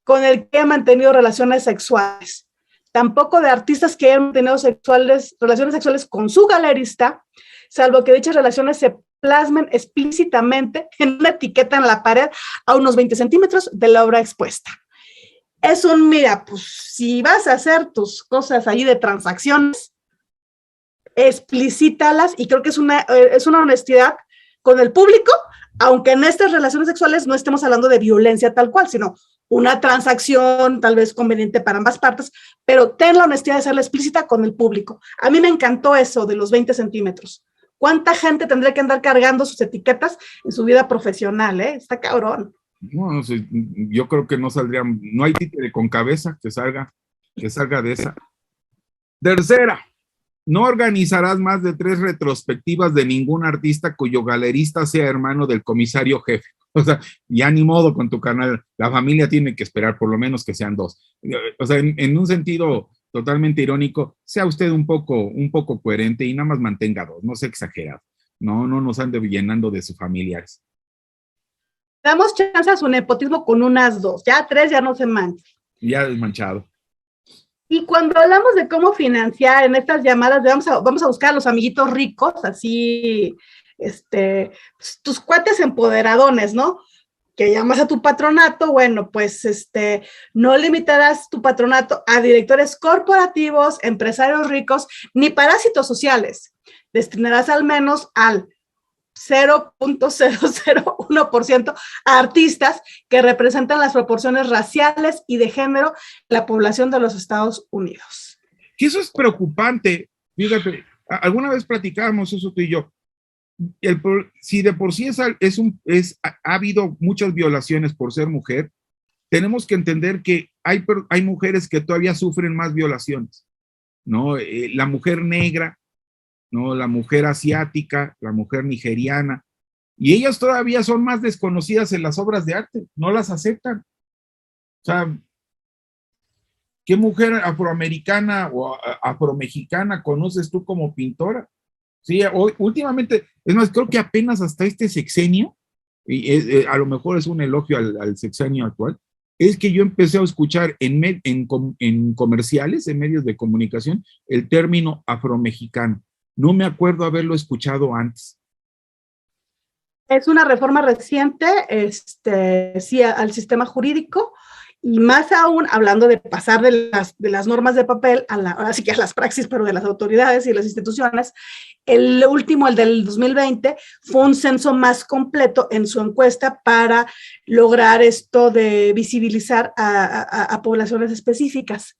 con el que haya mantenido relaciones sexuales. Tampoco de artistas que hayan tenido relaciones sexuales con su galerista, salvo que dichas relaciones se plasmen explícitamente en una etiqueta en la pared a unos 20 centímetros de la obra expuesta. Mira, pues si vas a hacer tus cosas ahí de transacciones, explícitalas, y creo que es una honestidad con el público, aunque en estas relaciones sexuales no estemos hablando de violencia tal cual, sino una transacción tal vez conveniente para ambas partes, pero ten la honestidad de serla explícita con el público. A mí me encantó eso de los 20 centímetros. ¿Cuánta gente tendría que andar cargando sus etiquetas en su vida profesional, Está cabrón. No sé, yo creo que no saldrían, no hay títere con cabeza que salga de esa. Tercera, no organizarás más de 3 retrospectivas de ningún artista cuyo galerista sea hermano del comisario jefe. O sea, ya ni modo con tu canal, la familia tiene que esperar por lo menos que sean 2. O sea, en un sentido totalmente irónico, sea usted un poco coherente y nada más mantenga 2, no sea exagerado. No nos ande llenando de sus familiares. Damos chance a su nepotismo con unas 2, ya 3 ya no se mancha. Ya desmanchado. Y cuando hablamos de cómo financiar en estas llamadas, vamos a buscar a los amiguitos ricos, así, tus cuates empoderadones, ¿no? Que llamas a tu patronato, bueno, pues no limitarás tu patronato a directores corporativos, empresarios ricos, ni parásitos sociales. Destinarás al menos al 0.001% a artistas que representan las proporciones raciales y de género de la población de los Estados Unidos. que eso es preocupante. Fíjate, alguna vez platicábamos eso tú y yo. Si de por sí ha habido muchas violaciones por ser mujer, tenemos que entender que hay mujeres que todavía sufren más violaciones, ¿no? La mujer negra, ¿no? La mujer asiática, la mujer nigeriana, y ellas todavía son más desconocidas en las obras de arte, no las aceptan. O sea, ¿qué mujer afroamericana o afromexicana conoces tú como pintora? Sí, últimamente, es más, creo que apenas hasta este sexenio, y a lo mejor es un elogio al sexenio actual, es que yo empecé a escuchar en comerciales, en medios de comunicación, el término afromexicano. No me acuerdo haberlo escuchado antes. Es una reforma reciente, sí, al sistema jurídico, y más aún hablando de pasar de las normas de papel ahora sí que a las praxis, pero de las autoridades y las instituciones. El último, el del 2020, fue un censo más completo en su encuesta para lograr esto de visibilizar a poblaciones específicas.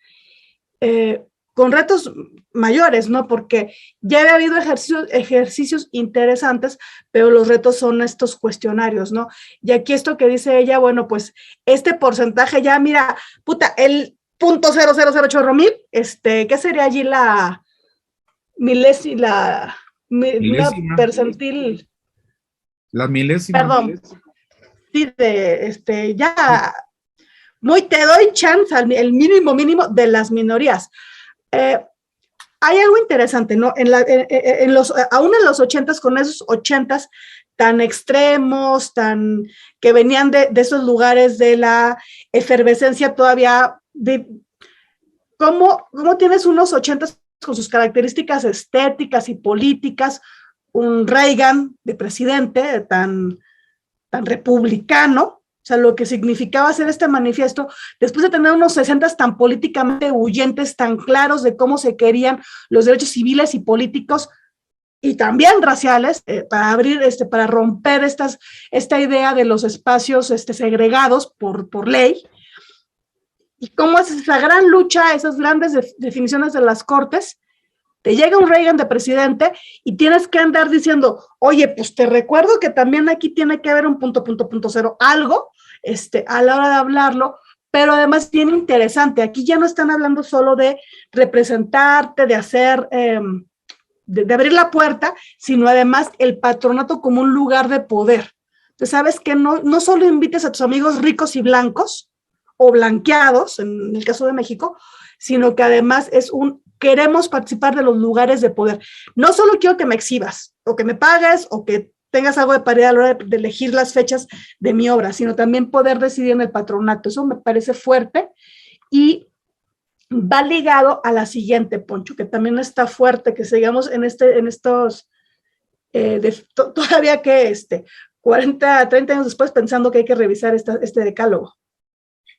Con retos mayores, ¿no? Porque ya había habido ejercicios interesantes, pero los retos son estos cuestionarios, ¿no? Y aquí esto que dice ella, bueno, pues este porcentaje ya, mira, puta, el 0.0008 ¿qué sería allí la milésima, una percentil? La milésima. Perdón. Sí, ya, muy te doy chance, el mínimo de las minorías. Hay algo interesante, ¿no? Aún en los 80s, con esos 80s tan extremos, que venían de esos lugares de la efervescencia todavía, ¿cómo tienes unos 80s con sus características estéticas y políticas, un Reagan de presidente tan republicano? O sea, lo que significaba hacer este manifiesto, después de tener unos 60 tan políticamente huyentes, tan claros de cómo se querían los derechos civiles y políticos, y también raciales, para abrir, para romper esta idea de los espacios segregados por ley. Y cómo es esa gran lucha, esas grandes definiciones de las cortes. Te llega un Reagan de presidente y tienes que andar diciendo, oye, pues te recuerdo que también aquí tiene que haber un punto, algo, a la hora de hablarlo, pero además bien interesante, aquí ya no están hablando solo de representarte, de hacer, de abrir la puerta, sino además el patronato como un lugar de poder. Entonces, sabes que no solo invites a tus amigos ricos y blancos, o blanqueados, en el caso de México, sino que además queremos participar de los lugares de poder. No solo quiero que me exhibas, o que me pagues, o que tengas algo de paridad a la hora de elegir las fechas de mi obra, sino también poder decidir en el patronato. Eso me parece fuerte y va ligado a la siguiente, Poncho, que también está fuerte, que sigamos en estos, todavía que 40, 30 años después pensando que hay que revisar este decálogo.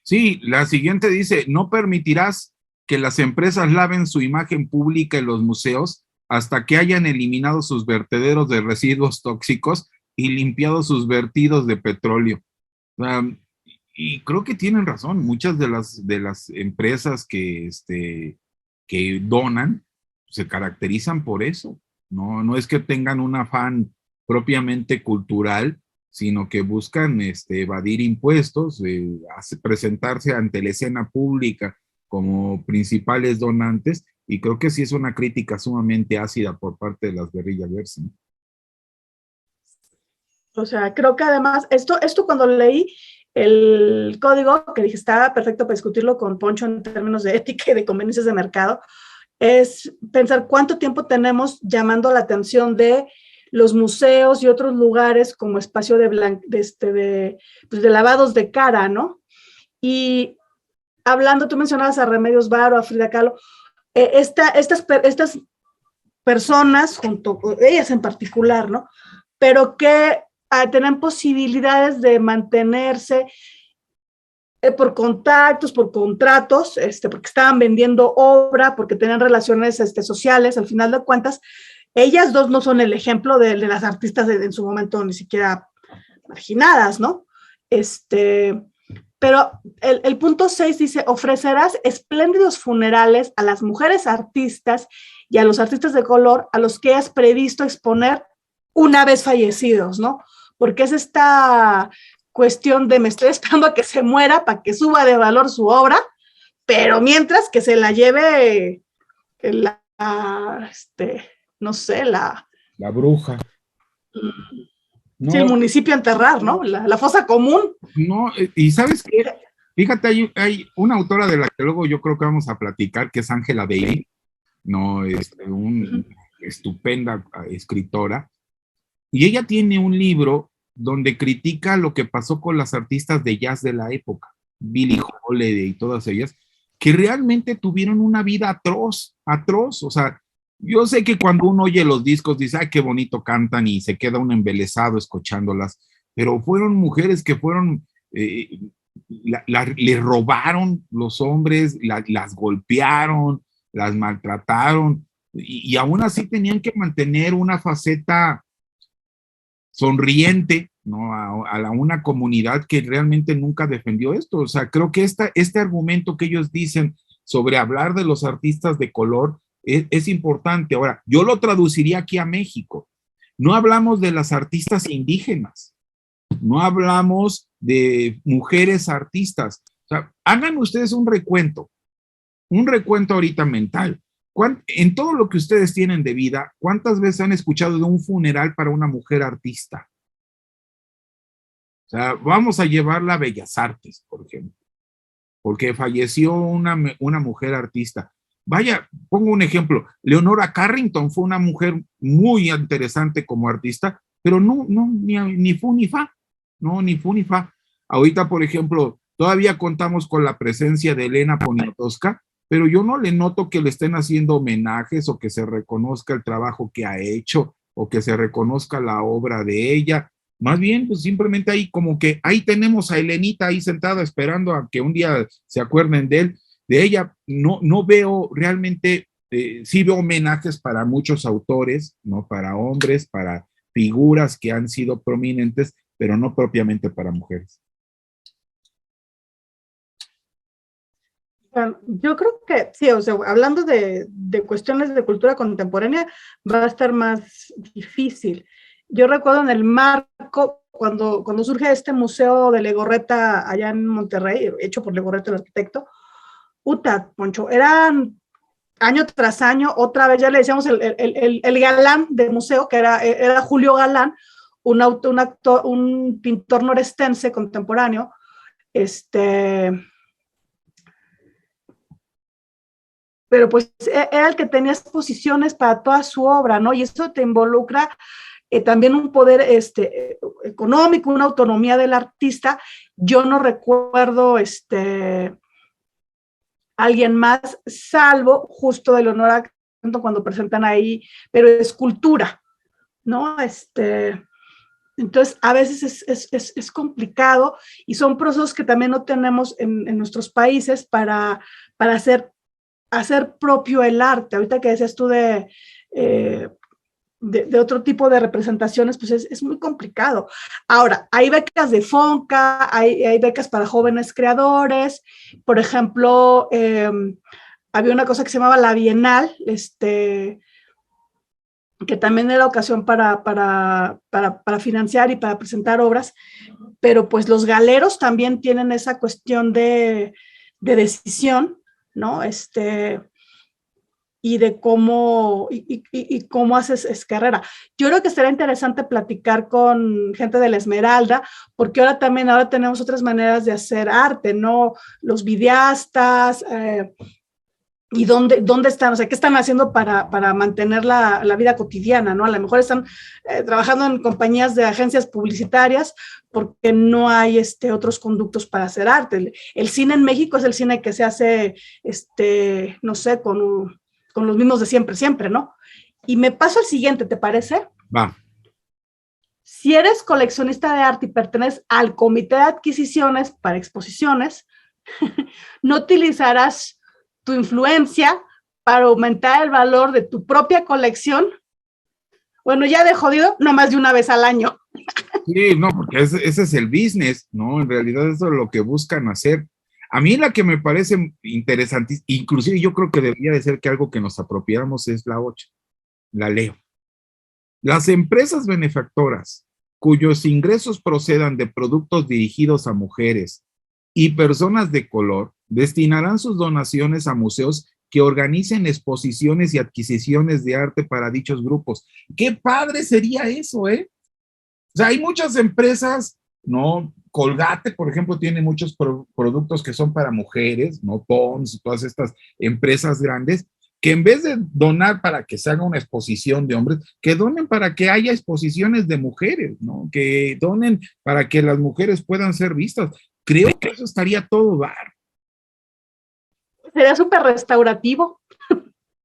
Sí, la siguiente dice, no permitirás que las empresas laven su imagen pública en los museos hasta que hayan eliminado sus vertederos de residuos tóxicos y limpiado sus vertidos de petróleo. Y creo que tienen razón, muchas de las empresas que donan se caracterizan por eso. No es que tengan un afán propiamente cultural, sino que buscan evadir impuestos, presentarse ante la escena pública como principales donantes, y creo que sí es una crítica sumamente ácida por parte de las guerrillas verdes, ¿no? O sea, creo que además, esto cuando leí el código, que dije, estaba perfecto para discutirlo con Poncho en términos de ética y de conveniencias de mercado, es pensar cuánto tiempo tenemos llamando la atención de los museos y otros lugares como espacio de lavados de cara, ¿no? Y hablando, tú mencionabas a Remedios Varo, a Frida Kahlo, estas personas, junto con ellas en particular, ¿no? Pero que tienen posibilidades de mantenerse por contactos, por contratos, porque estaban vendiendo obra, porque tenían relaciones sociales, al final de cuentas, ellas dos no son el ejemplo de las artistas en su momento ni siquiera marginadas, ¿no? Pero el punto 6 dice, ofrecerás espléndidos funerales a las mujeres artistas y a los artistas de color a los que has previsto exponer una vez fallecidos, ¿no? Porque es esta cuestión de me estoy esperando a que se muera para que suba de valor su obra, pero mientras que se la lleve la, no sé, la bruja. Sí, el No, municipio a enterrar, ¿no? La fosa común. no, y ¿sabes qué? Fíjate, hay una autora de la que luego yo creo que vamos a platicar, que es Angela Davis, no, una estupenda escritora, y ella tiene un libro donde critica lo que pasó con las artistas de jazz de la época, Billie Holiday y todas ellas, que realmente tuvieron una vida atroz, atroz, o sea, yo sé que cuando uno oye los discos dice, ay, qué bonito cantan y se queda uno embelesado escuchándolas, pero fueron mujeres que fueron, le robaron los hombres, las golpearon, las maltrataron, y aún así tenían que mantener una faceta sonriente, ¿no? Una comunidad que realmente nunca defendió esto. O sea, creo que este argumento que ellos dicen sobre hablar de los artistas de color es importante. Ahora, yo lo traduciría aquí a México. No hablamos de las artistas indígenas, no hablamos de mujeres artistas. O sea, hagan ustedes un recuento ahorita mental. En todo lo que ustedes tienen de vida, ¿cuántas veces han escuchado de un funeral para una mujer artista? O sea, vamos a llevarla a Bellas Artes, por ejemplo, porque falleció una mujer artista. Vaya, pongo un ejemplo. Leonora Carrington fue una mujer muy interesante como artista, pero ni fu ni fa. No, ni fu ni fa. Ahorita, por ejemplo, todavía contamos con la presencia de Elena Poniatowska, pero yo no le noto que le estén haciendo homenajes o que se reconozca el trabajo que ha hecho o que se reconozca la obra de ella. Más bien, pues simplemente ahí como que ahí tenemos a Elenita ahí sentada esperando a que un día se acuerden de ella. No veo realmente, sí veo homenajes para muchos autores, ¿no? Para hombres, para figuras que han sido prominentes, pero no propiamente para mujeres. Yo creo que sí, o sea, hablando de cuestiones de cultura contemporánea, va a estar más difícil. Yo recuerdo en el marco, cuando surge este museo de Legorreta allá en Monterrey, hecho por Legorreta, el arquitecto, Poncho, eran año tras año, otra vez ya le decíamos el galán del museo, que era Julio Galán, un pintor norestense contemporáneo, pero pues era el que tenía exposiciones para toda su obra, ¿no? Y eso te involucra también un poder económico, una autonomía del artista. Yo no recuerdo alguien más, salvo justo de Leonora cuando presentan ahí, pero es cultura, ¿no? Entonces, a veces es complicado y son procesos que también no tenemos en nuestros países para hacer propio el arte. Ahorita que decías tú de otro tipo de representaciones, pues es muy complicado. Ahora, hay becas de FONCA, hay becas para jóvenes creadores. Por ejemplo, había una cosa que se llamaba la Bienal, que también era ocasión para financiar y para presentar obras, pero pues los galeros también tienen esa cuestión de decisión, ¿no? Y de cómo haces carrera. Yo creo que será interesante platicar con gente de la Esmeralda, porque ahora tenemos otras maneras de hacer arte, ¿no? Los videastas, y dónde están, o sea, qué están haciendo para mantener la vida cotidiana, ¿no? A lo mejor están trabajando en compañías de agencias publicitarias porque no hay otros conductos para hacer arte. El cine en México es el cine que se hace, no sé, con los mismos de siempre, ¿no? Y me paso al siguiente, ¿te parece? Va. Si eres coleccionista de arte y perteneces al comité de adquisiciones para exposiciones, no utilizarás tu influencia para aumentar el valor de tu propia colección Bueno, ya de jodido, no más de una vez al año. Sí, no, porque ese es el business, ¿no? En realidad eso es lo que buscan hacer. A mí la que me parece interesante, inclusive yo creo que debería de ser que algo que nos apropiáramos es la 8, la leo. Las empresas benefactoras cuyos ingresos procedan de productos dirigidos a mujeres y personas de color destinarán sus donaciones a museos que organicen exposiciones y adquisiciones de arte para dichos grupos. ¡Qué padre sería eso, eh! O sea, hay muchas empresas, ¿no? Colgate, por ejemplo, tiene muchos productos que son para mujeres, ¿no? Pons, todas estas empresas grandes, que en vez de donar para que se haga una exposición de hombres, que donen para que haya exposiciones de mujeres, ¿no? Que donen para que las mujeres puedan ser vistas. Creo que eso estaría todo dar. Sería súper restaurativo.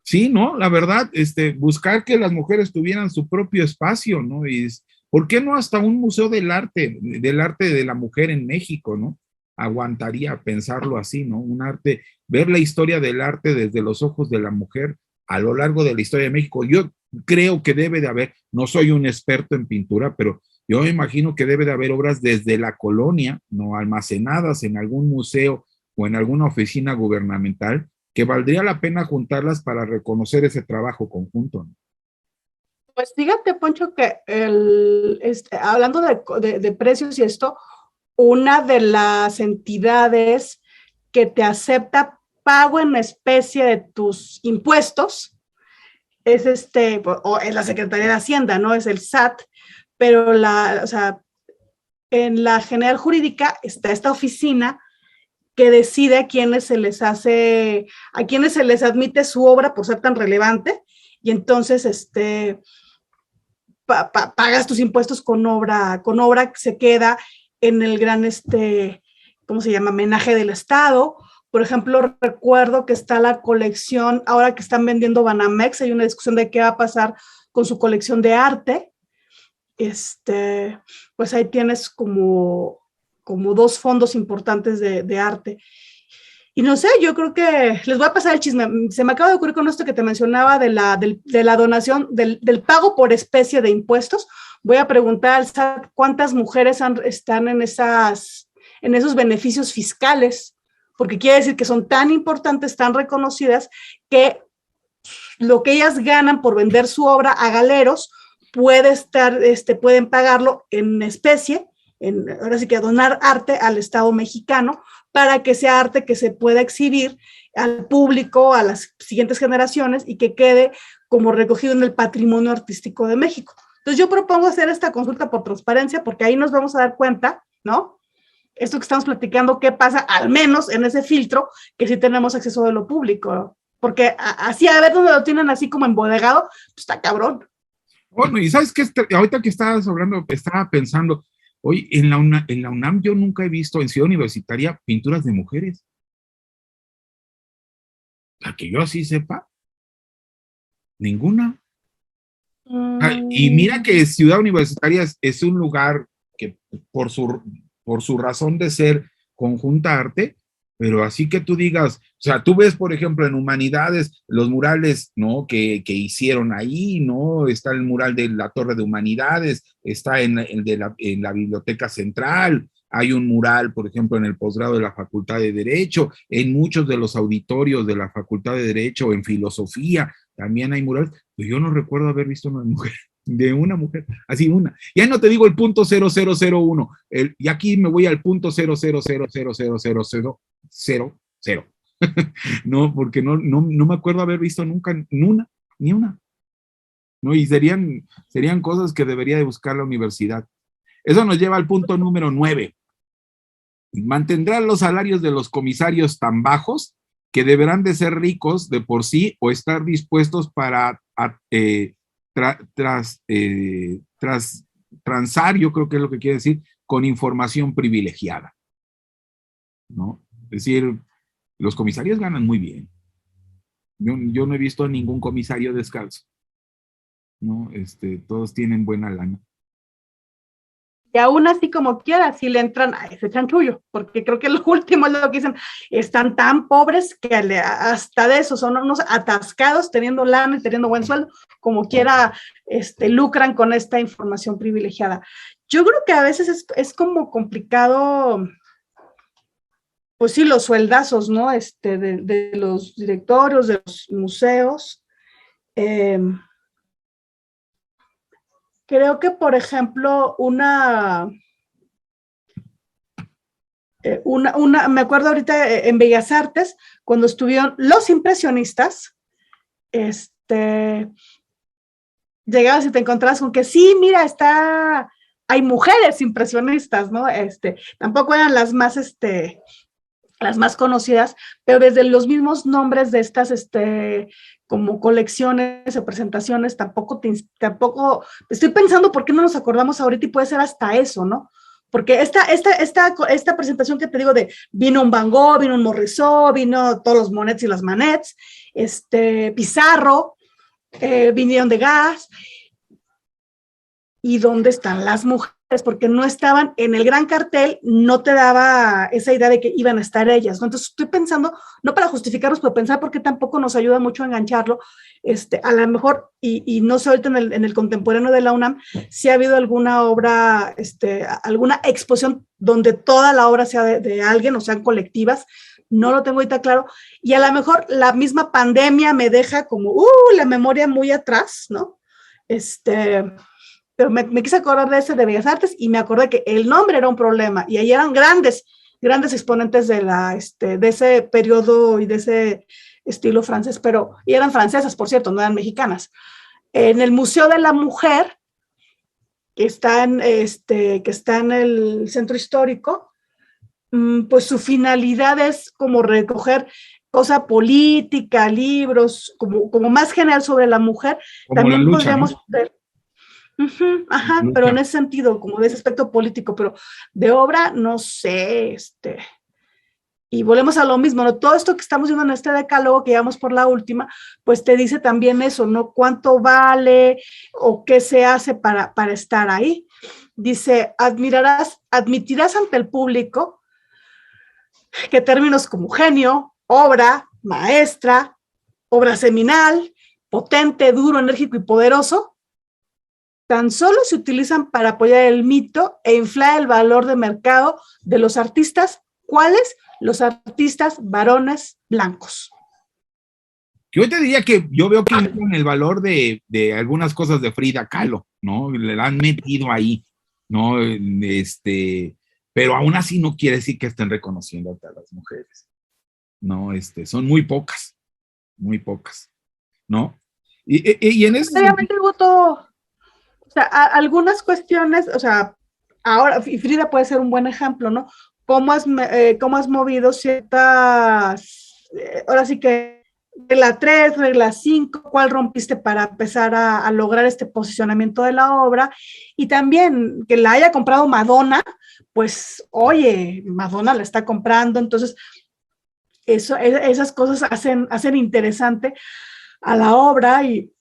Sí, ¿no? La verdad, buscar que las mujeres tuvieran su propio espacio, ¿no? Y ¿por qué no hasta un museo del arte de la mujer en México, ¿no? Aguantaría pensarlo así, ¿no? Un arte, ver la historia del arte desde los ojos de la mujer a lo largo de la historia de México. Yo creo que debe de haber, no soy un experto en pintura, pero yo imagino que debe de haber obras desde la colonia, ¿no? Almacenadas en algún museo o en alguna oficina gubernamental que valdría la pena juntarlas para reconocer ese trabajo conjunto, ¿no? Pues fíjate, Poncho, que hablando de precios y esto, una de las entidades que te acepta pago en especie de tus impuestos es o es la Secretaría de Hacienda, ¿no? Es el SAT, pero o sea, en la General Jurídica está esta oficina que decide a quienes a quienes se les admite su obra por ser tan relevante, y entonces pagas tus impuestos con obra que se queda en el gran, ¿cómo se llama? Homenaje del Estado. Por ejemplo, recuerdo que está la colección, ahora que están vendiendo Banamex, hay una discusión de qué va a pasar con su colección de arte. Pues ahí tienes como dos fondos importantes de arte. Y no sé, yo creo que les voy a pasar el chisme. Se me acaba de ocurrir con esto que te mencionaba de la donación, del pago por especie de impuestos. Voy a preguntar al SAT cuántas mujeres están en esos beneficios fiscales, porque quiere decir que son tan importantes, tan reconocidas, que lo que ellas ganan por vender su obra a galeros pueden pagarlo en especie, ahora sí que donar arte al Estado mexicano, para que sea arte que se pueda exhibir al público, a las siguientes generaciones y que quede como recogido en el patrimonio artístico de México. Entonces yo propongo hacer esta consulta por transparencia porque ahí nos vamos a dar cuenta, ¿no? Esto que estamos platicando, qué pasa al menos en ese filtro que sí tenemos acceso de lo público, porque así a ver dónde lo tienen así como embodegado, pues está cabrón. Bueno, y sabes que ahorita que estabas hablando, estaba pensando, oye, en la UNAM yo nunca he visto en Ciudad Universitaria pinturas de mujeres. La que yo así sepa, ninguna. Y mira que Ciudad Universitaria es un lugar que por su razón de ser conjunta arte, pero así que tú digas, o sea, tú ves, por ejemplo, en Humanidades, los murales, ¿no? Que hicieron ahí, ¿no? Está el mural de la Torre de Humanidades, está en la Biblioteca Central, hay un mural, por ejemplo, en el posgrado de la Facultad de Derecho, en muchos de los auditorios de la Facultad de Derecho, en Filosofía, también hay murales, pero yo no recuerdo haber visto una mujer, así una. Ya no te digo el punto 0001, y aquí me voy al punto 000000000. No, porque no me acuerdo haber visto nunca ni una. ¿No? Y serían cosas que debería de buscar la universidad. Eso nos lleva al punto número 9. Mantendrán los salarios de los comisarios tan bajos que deberán de ser ricos de por sí o estar dispuestos para transar, yo creo que es lo que quiere decir, con información privilegiada, ¿no? Es decir, los comisarios ganan muy bien. Yo no he visto a ningún comisario descalzo, ¿no? Todos tienen buena lana. Y aún así, como quiera, sí le entran a ese chanchullo, porque creo que lo último es lo que dicen, están tan pobres que hasta de eso son unos atascados, teniendo lana y teniendo buen sueldo, como quiera, lucran con esta información privilegiada. Yo creo que a veces es como complicado, pues sí, los sueldazos, ¿no? De los directorios, de los museos. Creo que, por ejemplo, me acuerdo ahorita en Bellas Artes, cuando estuvieron los impresionistas, llegabas y te encontrabas con que sí, mira, hay mujeres impresionistas, ¿no? Tampoco eran las más conocidas, pero desde los mismos nombres de estas, como colecciones o presentaciones, tampoco estoy pensando por qué no nos acordamos ahorita y puede ser hasta eso, ¿no? Porque esta presentación que te digo vino un Van Gogh, vino un Morisot, vino todos los Monets y las Manets, Pizarro, vinieron de Gas, ¿y dónde están las mujeres? Porque no estaban en el gran cartel, no te daba esa idea de que iban a estar ellas, ¿no? Entonces estoy pensando, no para justificarlos, pero pensar porque tampoco nos ayuda mucho a engancharlo, a lo mejor, y no sé ahorita en el contemporáneo de la UNAM, si ha habido alguna obra, alguna exposición donde toda la obra sea de alguien, o sean colectivas, no lo tengo ahorita claro, y a lo mejor la misma pandemia me deja como, la memoria muy atrás, ¿no? Pero me quise acordar de ese de Bellas Artes y me acordé que el nombre era un problema y ahí eran grandes exponentes de ese periodo y de ese estilo francés, y eran francesas, por cierto, no eran mexicanas. En el Museo de la Mujer, que está en el centro histórico, pues su finalidad es como recoger cosa política, libros, como más general sobre la mujer. Como También la lucha, podríamos ¿no? ver. Ajá, pero en ese sentido, como de ese aspecto político, pero de obra, no sé, y volvemos a lo mismo, ¿no? Todo esto que estamos viendo en este decálogo que llevamos por la última, pues te dice también eso, ¿no? ¿Cuánto vale o qué se hace para estar ahí? Dice, admitirás ante el público que términos como genio, obra, maestra, obra seminal, potente, duro, enérgico y poderoso, tan solo se utilizan para apoyar el mito e inflar el valor de mercado de los artistas. ¿Cuáles? Los artistas varones blancos. Yo te diría que yo veo que inflan el valor de algunas cosas de Frida Kahlo, ¿no? Le han metido ahí, ¿no? Pero aún así no quiere decir que estén reconociendo a las mujeres, ¿no? Son muy pocas, ¿no? Y en ese sentido, o sea, algunas cuestiones, o sea, ahora, y Frida puede ser un buen ejemplo, ¿no? ¿Cómo has movido ciertas, ahora sí que regla 3, regla 5, cuál rompiste para empezar a lograr este posicionamiento de la obra? Y también que la haya comprado Madonna, pues, oye, Madonna la está comprando, entonces, esas cosas hacen interesante a la obra y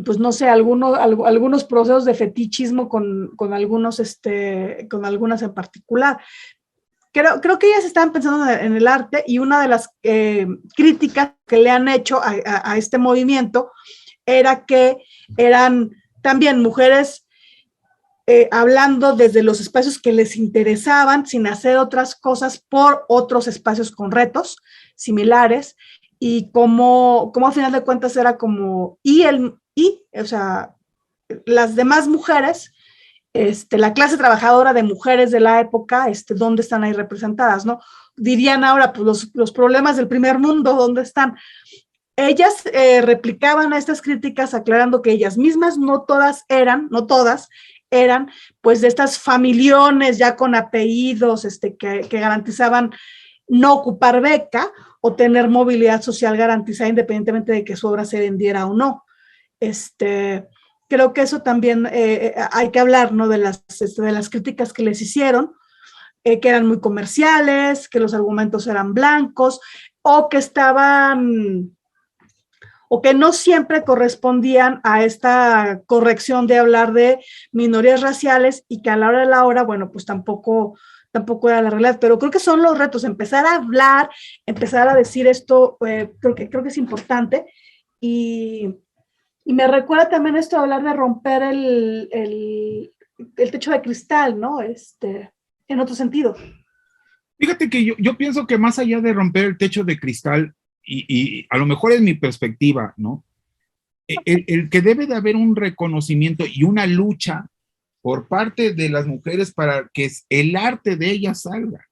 pues no sé, algunos procesos de fetichismo con algunos, con algunas en particular. Creo que ellas estaban pensando en el arte y una de las críticas que le han hecho a este movimiento era que eran también mujeres hablando desde los espacios que les interesaban sin hacer otras cosas por otros espacios con retos similares y como a final de cuentas era como, o sea, las demás mujeres, la clase trabajadora de mujeres de la época, ¿dónde están ahí representadas, no? Dirían ahora, pues los problemas del primer mundo, ¿dónde están? Ellas replicaban a estas críticas aclarando que ellas mismas, no todas eran, pues de estas familiones ya con apellidos que garantizaban no ocupar beca o tener movilidad social garantizada independientemente de que su obra se vendiera o no. Creo que eso también hay que hablar, ¿no? De las críticas que les hicieron, que eran muy comerciales, que los argumentos eran blancos o que estaban o que no siempre correspondían a esta corrección de hablar de minorías raciales y que a la hora de la hora, bueno, pues tampoco era la realidad, pero creo que son los retos, empezar a hablar, empezar a decir esto, creo que es importante y me recuerda también esto de hablar de romper el techo de cristal, ¿no? En otro sentido. Fíjate que yo pienso que más allá de romper el techo de cristal, y a lo mejor es mi perspectiva, ¿no? El que debe de haber un reconocimiento y una lucha por parte de las mujeres para que el arte de ellas salga,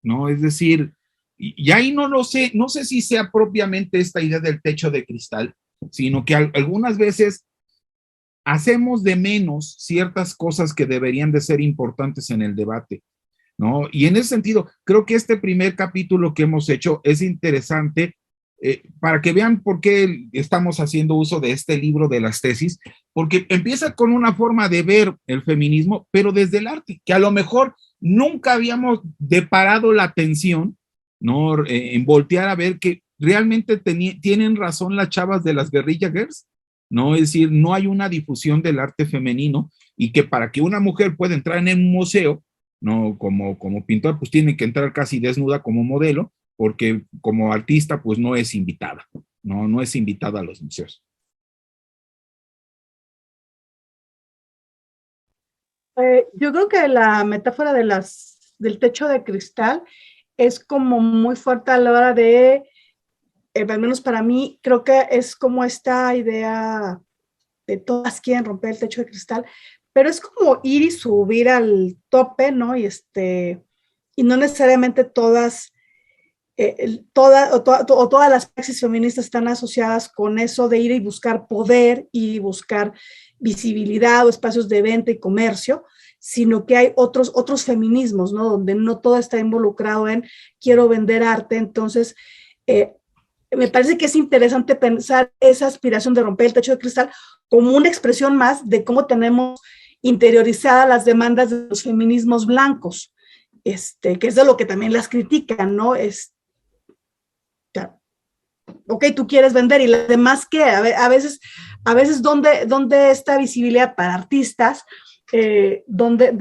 ¿no? Es decir, y ahí no lo sé, no sé si sea propiamente esta idea del techo de cristal, sino que algunas veces hacemos de menos ciertas cosas que deberían de ser importantes en el debate, ¿no? Y en ese sentido, creo que este primer capítulo que hemos hecho es interesante para que vean por qué estamos haciendo uso de este libro de las tesis, porque empieza con una forma de ver el feminismo, pero desde el arte, que a lo mejor nunca habíamos deparado la atención, ¿no? En voltear a ver que realmente tienen razón las chavas de las guerrilla girls, ¿no? Es decir, no hay una difusión del arte femenino y que para que una mujer pueda entrar en un museo, ¿no? Como pintor, pues tiene que entrar casi desnuda como modelo, porque como artista, pues no es invitada, no es invitada a los museos. Yo creo que la metáfora del techo de cristal es como muy fuerte a la hora de, al menos para mí, creo que es como esta idea de todas quieren romper el techo de cristal, pero es como ir y subir al tope, ¿no? Y no necesariamente todas las praxis feministas están asociadas con eso de ir y buscar poder y buscar visibilidad o espacios de venta y comercio, sino que hay otros feminismos, ¿no? Donde no todo está involucrado en quiero vender arte. Entonces, me parece que es interesante pensar esa aspiración de romper el techo de cristal como una expresión más de cómo tenemos interiorizadas las demandas de los feminismos blancos, que es de lo que también las critican, ¿no? Ok, tú quieres vender y las demás, ¿qué? A veces ¿dónde está visibilidad para artistas? ¿Dónde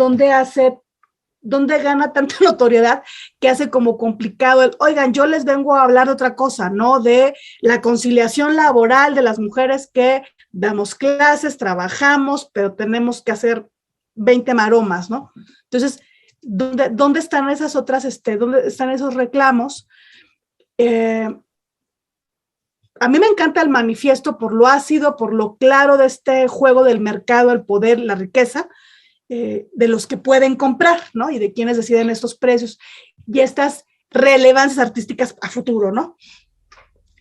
gana tanta notoriedad que hace como complicado oigan, yo les vengo a hablar de otra cosa, ¿no? De la conciliación laboral de las mujeres que damos clases, trabajamos, pero tenemos que hacer 20 maromas, ¿no? Entonces, ¿dónde están esas otras, dónde están esos reclamos? A mí me encanta el manifiesto por lo ácido, por lo claro de este juego del mercado, el poder, la riqueza, de los que pueden comprar, ¿no? Y de quienes deciden estos precios y estas relevancias artísticas a futuro, ¿no?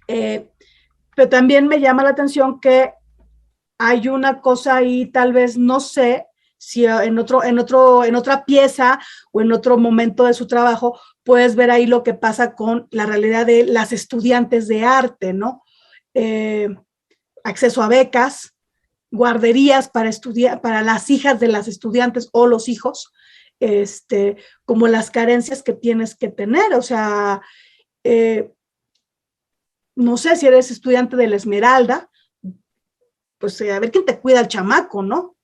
Pero también me llama la atención que hay una cosa ahí, tal vez, no sé, si en otra pieza o en otro momento de su trabajo puedes ver ahí lo que pasa con la realidad de las estudiantes de arte, ¿no? Acceso a becas, guarderías para las hijas de las estudiantes o los hijos, como las carencias que tienes que tener, o sea, no sé si eres estudiante de la Esmeralda, pues a ver quién te cuida al chamaco, ¿no?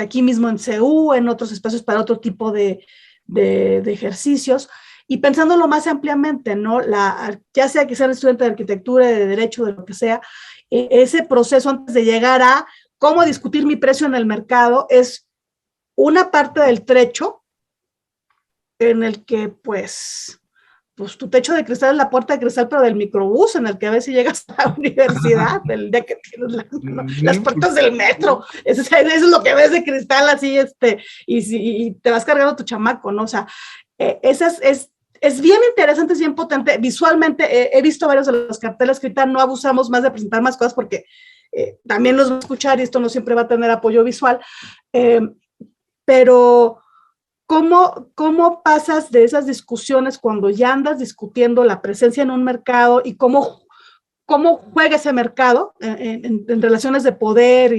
Aquí mismo en CEU, en otros espacios para otro tipo de ejercicios, y pensándolo más ampliamente, ¿no? Ya sea que sean estudiante de arquitectura, de derecho, de lo que sea, ese proceso antes de llegar a cómo discutir mi precio en el mercado es una parte del trecho en el que, pues tu techo de cristal es la puerta de cristal, pero del microbús en el que a veces llegas a la universidad, el día que tienes las puertas del metro, eso es lo que ves de cristal así, y te vas cargando tu chamaco, ¿no? O sea, es bien interesante, es bien potente. Visualmente, he visto varios de los carteles que ahorita no abusamos más de presentar más cosas porque también los va a escuchar y esto no siempre va a tener apoyo visual, pero ¿cómo pasas de esas discusiones cuando ya andas discutiendo la presencia en un mercado y cómo juega ese mercado en relaciones de poder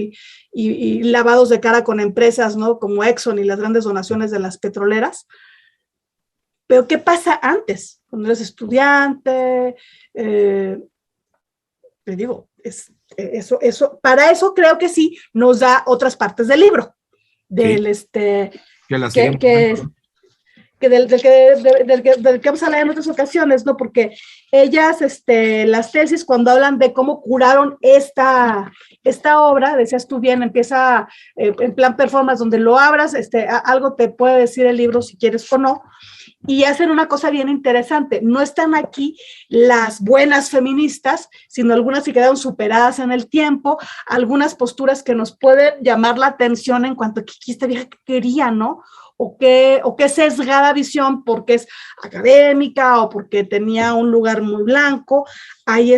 y lavados de cara con empresas, ¿no? Como Exxon y las grandes donaciones de las petroleras? Pero ¿qué pasa antes? Cuando eres estudiante, te digo, para eso creo que sí nos da otras partes del libro, del sí, que las iremos que del que vamos a hablar en otras ocasiones, ¿no? Porque ellas, las tesis, cuando hablan de cómo curaron esta obra, decías tú bien, empieza en plan performance, donde lo abras, algo te puede decir el libro si quieres o no, y hacen una cosa bien interesante. No están aquí las buenas feministas, sino algunas que quedaron superadas en el tiempo, algunas posturas que nos pueden llamar la atención en cuanto a qué esta vieja quería, ¿no? O qué sesgada visión porque es académica o porque tenía un lugar muy blanco. Hay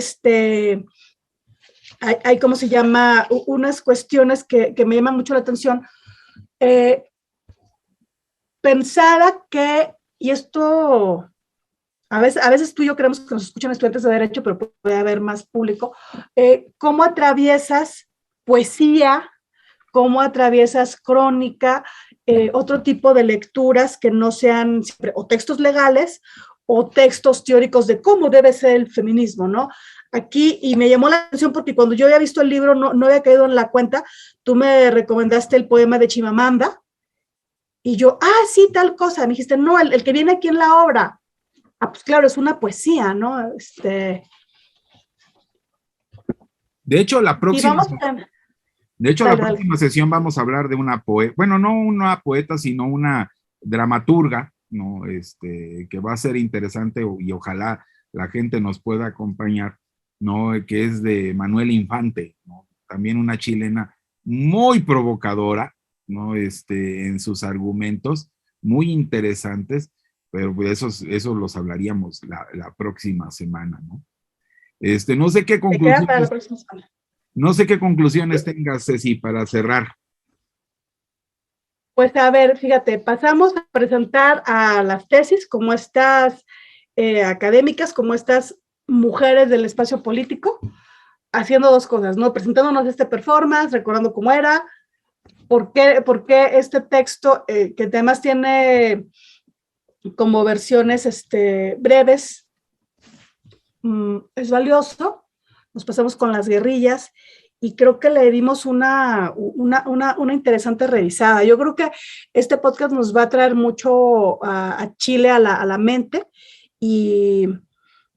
hay ¿cómo se llama? Unas cuestiones que me llaman mucho la atención. Pensada que, y esto a veces tú y yo creemos que nos escuchan estudiantes de Derecho, pero puede haber más público, ¿cómo atraviesas poesía? ¿Cómo atraviesas crónica? Otro tipo de lecturas que no sean siempre o textos legales o textos teóricos de cómo debe ser el feminismo, ¿no? Aquí, y me llamó la atención porque cuando yo había visto el libro no había caído en la cuenta, tú me recomendaste el poema de Chimamanda, y yo, sí, tal cosa, me dijiste, no, el que viene aquí en la obra, pues claro, es una poesía, ¿no? De hecho, la Y próxima, vamos la dale. próxima sesión vamos a hablar de una poeta, bueno, no una poeta, sino una dramaturga, ¿no? Que va a ser interesante y ojalá la gente nos pueda acompañar, ¿no? Que es de Manuel Infante, ¿no? También una chilena muy provocadora, ¿no? En sus argumentos, muy interesantes, pero pues esos los hablaríamos la próxima semana, ¿no? No sé qué Te queda para la conclusiones, próxima semana. no sé qué conclusiones tengas, Ceci, para cerrar. Pues a ver, fíjate, pasamos a presentar a las tesis como estas académicas, como estas mujeres del espacio político, haciendo dos cosas, ¿no? Presentándonos este performance, recordando cómo era, por qué este texto, que además tiene como versiones breves, es valioso. Nos pasamos con las guerrillas y creo que le dimos una interesante revisada. Yo creo que este podcast nos va a traer mucho a Chile a la mente, y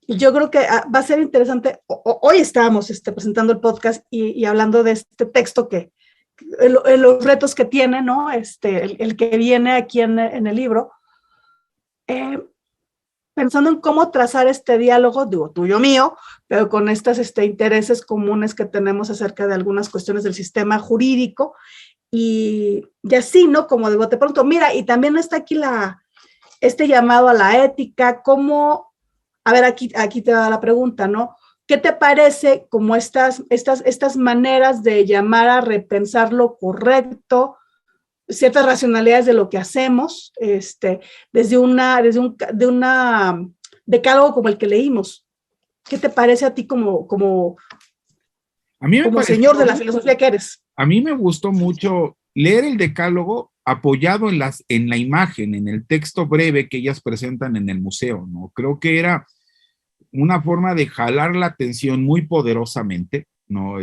yo creo que va a ser interesante. Hoy estábamos presentando el podcast y hablando de este texto que los retos que tiene, ¿no? El que viene aquí en el libro. Eh, Pensando en cómo trazar este diálogo, digo, tuyo mío, pero con estos intereses comunes que tenemos acerca de algunas cuestiones del sistema jurídico, y así, ¿no? Como de bote pronto, mira, y también está aquí este llamado a la ética, cómo, a ver, aquí te da la pregunta, ¿no? ¿Qué te parece como estas maneras de llamar a repensar lo correcto, ciertas racionalidades de lo que hacemos, desde una decálogo como el que leímos? ¿Qué te parece a ti como A mí me pareció, señor de la filosofía que eres? a mí me gustó mucho leer el decálogo apoyado en la imagen, en el texto breve que ellas presentan en el museo, ¿no? Creo que era una forma de jalar la atención muy poderosamente, ¿no?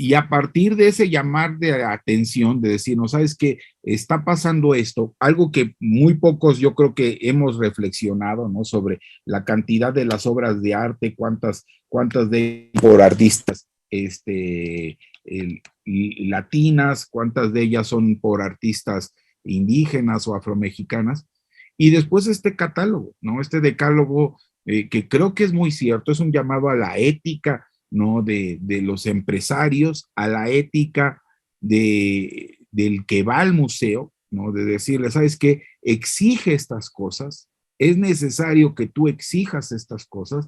Y a partir de ese llamar de atención, de decir, no sabes qué, está pasando esto, algo que muy pocos yo creo que hemos reflexionado, ¿no? Sobre la cantidad de las obras de arte, cuántas de por artistas latinas, cuántas de ellas son por artistas indígenas o afromexicanas. Y después este catálogo, ¿no? Este decálogo que creo que es muy cierto, es un llamado a la ética, ¿no? De los empresarios, a la ética del que va al museo, ¿no? De decirle, ¿sabes qué? Exige estas cosas, es necesario que tú exijas estas cosas,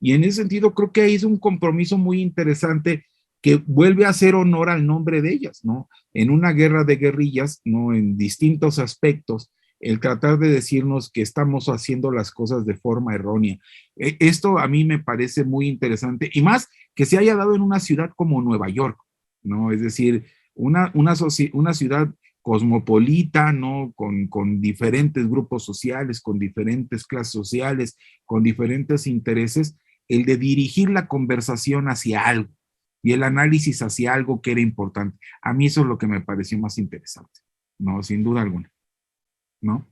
y en ese sentido creo que ahí es un compromiso muy interesante que vuelve a hacer honor al nombre de ellas, ¿no? En una guerra de guerrillas, ¿no? En distintos aspectos, el tratar de decirnos que estamos haciendo las cosas de forma errónea. Esto a mí me parece muy interesante, y más que se haya dado en una ciudad como Nueva York, ¿no? Es decir, una ciudad cosmopolita, ¿no? Con diferentes grupos sociales, con diferentes clases sociales, con diferentes intereses, el de dirigir la conversación hacia algo y el análisis hacia algo que era importante. A mí eso es lo que me pareció más interesante, ¿no? Sin duda alguna, ¿no?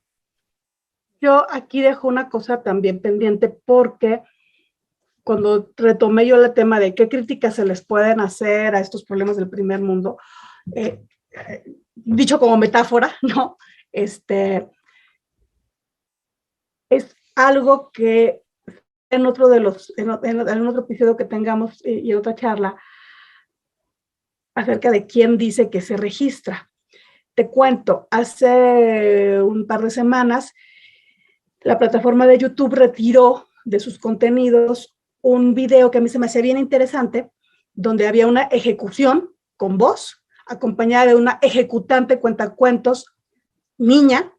Yo aquí dejo una cosa también pendiente porque cuando retomé yo el tema de qué críticas se les pueden hacer a estos problemas del primer mundo, dicho como metáfora, ¿no? Es algo que en otro de los, en otro episodio que tengamos y en otra charla, acerca de quién dice que se registra. Te cuento, hace un par de semanas, la plataforma de YouTube retiró de sus contenidos un video que a mí se me hacía bien interesante, donde había una ejecución con voz, acompañada de una ejecutante cuentacuentos, niña,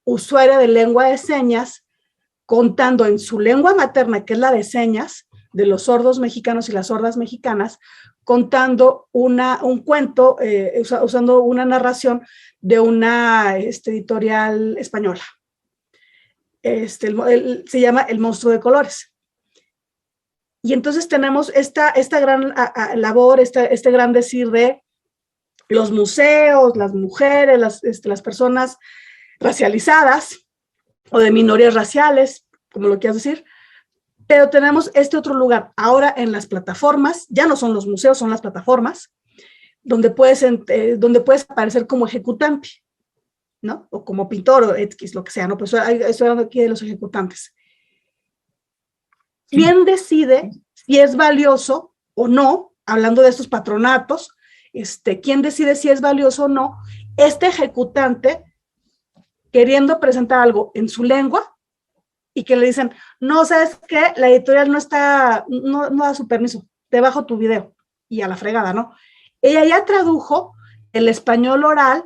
usuaria de lengua de señas, contando en su lengua materna, que es la de señas, de los sordos mexicanos y las sordas mexicanas, contando un cuento, usando una narración de una editorial española. Se llama El monstruo de colores. Y entonces tenemos esta gran labor, este gran decir de los museos, las mujeres, las personas racializadas o de minorías raciales, como lo quieras decir, pero tenemos este otro lugar. Ahora en las plataformas, ya no son los museos, son las plataformas, donde puedes aparecer como ejecutante, ¿no? O como pintor o X, lo que sea, ¿no? Pues estoy hablando aquí de los ejecutantes. ¿Quién decide si es valioso o no, hablando de estos patronatos, quién decide si es valioso o no este ejecutante queriendo presentar algo en su lengua y que le dicen, no, ¿sabes qué? La editorial no da su permiso, te bajo tu video. Y a la fregada, ¿no? Ella ya tradujo el español oral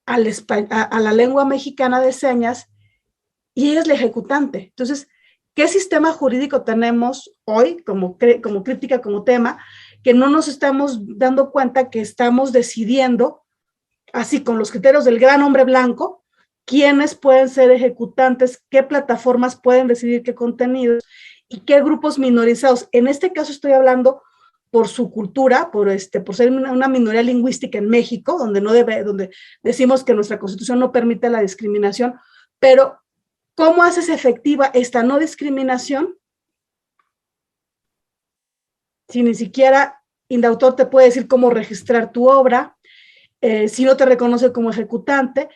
a la lengua mexicana de señas y ella es la ejecutante. Entonces, ¿qué sistema jurídico tenemos hoy como crítica, como tema, que no nos estamos dando cuenta que estamos decidiendo, así con los criterios del gran hombre blanco, quiénes pueden ser ejecutantes, qué plataformas pueden decidir qué contenidos y qué grupos minorizados? En este caso estoy hablando por su cultura, por ser una minoría lingüística en México, donde decimos que nuestra Constitución no permite la discriminación, pero ¿cómo haces efectiva esta no discriminación si ni siquiera Indautor te puede decir cómo registrar tu obra, si no te reconoce como ejecutante,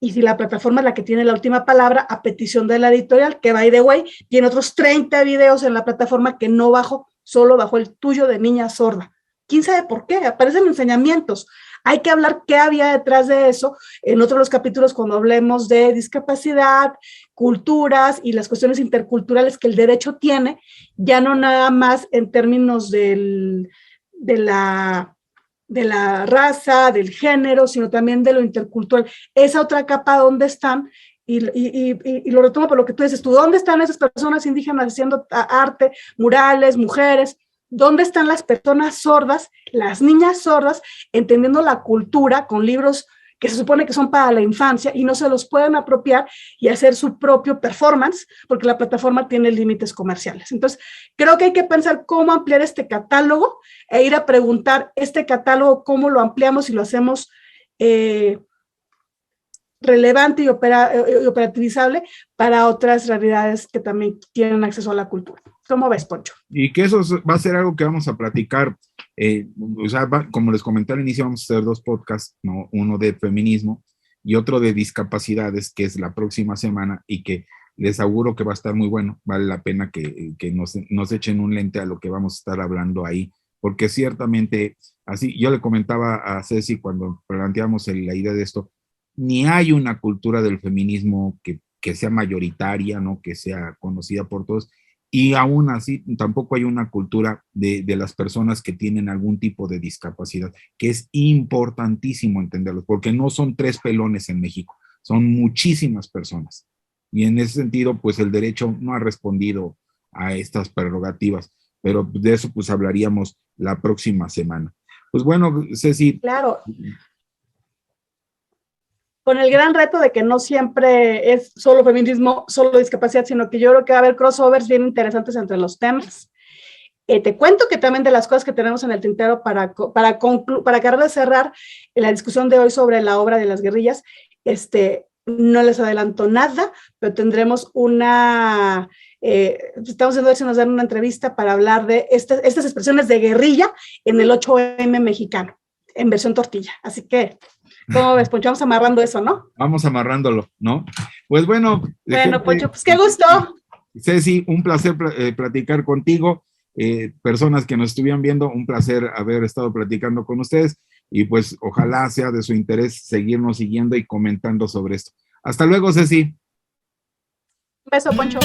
y si la plataforma es la que tiene la última palabra a petición de la editorial, que by the way, tiene otros 30 videos en la plataforma que no bajo, solo bajo el tuyo de niña sorda? ¿Quién sabe por qué? Aparecen enseñamientos. Hay que hablar qué había detrás de eso en otros de los capítulos cuando hablemos de discapacidad, culturas y las cuestiones interculturales que el derecho tiene, ya no nada más en términos de la raza, del género, sino también de lo intercultural. Esa otra capa, ¿dónde están? Y lo retomo por lo que tú dices, ¿tú dónde están esas personas indígenas haciendo arte, murales, mujeres? ¿Dónde están las personas sordas, las niñas sordas, entendiendo la cultura con libros que se supone que son para la infancia y no se los pueden apropiar y hacer su propio performance porque la plataforma tiene límites comerciales? Entonces, creo que hay que pensar cómo ampliar este catálogo e ir a preguntar este catálogo, cómo lo ampliamos y lo hacemos relevante y operativizable para otras realidades que también tienen acceso a la cultura. ¿Cómo ves, Poncho? Y que eso va a ser algo que vamos a platicar, o sea, como les comenté al inicio, vamos a hacer 2 podcasts, ¿no? Uno de feminismo y otro de discapacidades, que es la próxima semana y que les auguro que va a estar muy bueno. Vale la pena que nos echen un lente a lo que vamos a estar hablando ahí, porque ciertamente, así, yo le comentaba a Ceci cuando planteamos la idea de esto, ni hay una cultura del feminismo que sea mayoritaria, ¿no? Que sea conocida por todos, y aún así tampoco hay una cultura de las personas que tienen algún tipo de discapacidad, que es importantísimo entenderlo, porque no son 3 pelones en México, son muchísimas personas. Y en ese sentido, pues el derecho no ha respondido a estas prerrogativas, pero de eso pues hablaríamos la próxima semana. Pues bueno, Ceci. Claro. con el gran reto de que no siempre es solo feminismo, solo discapacidad, sino que yo creo que va a haber crossovers bien interesantes entre los temas. Te cuento que también de las cosas que tenemos en el tintero para acabar de cerrar la discusión de hoy sobre la obra de las guerrillas, no les adelanto nada, pero tendremos estamos viendo si nos dan una entrevista para hablar de estas expresiones de guerrilla en el 8M mexicano, en versión tortilla. Así que, ¿cómo ves, Poncho? Vamos amarrando eso, ¿no? Vamos amarrándolo, ¿no? Pues bueno. Bueno, Poncho, pues qué gusto. Ceci, un placer platicar contigo. Personas que nos estuvieran viendo, un placer haber estado platicando con ustedes y pues ojalá sea de su interés seguirnos siguiendo y comentando sobre esto. Hasta luego, Ceci. Un beso, Poncho.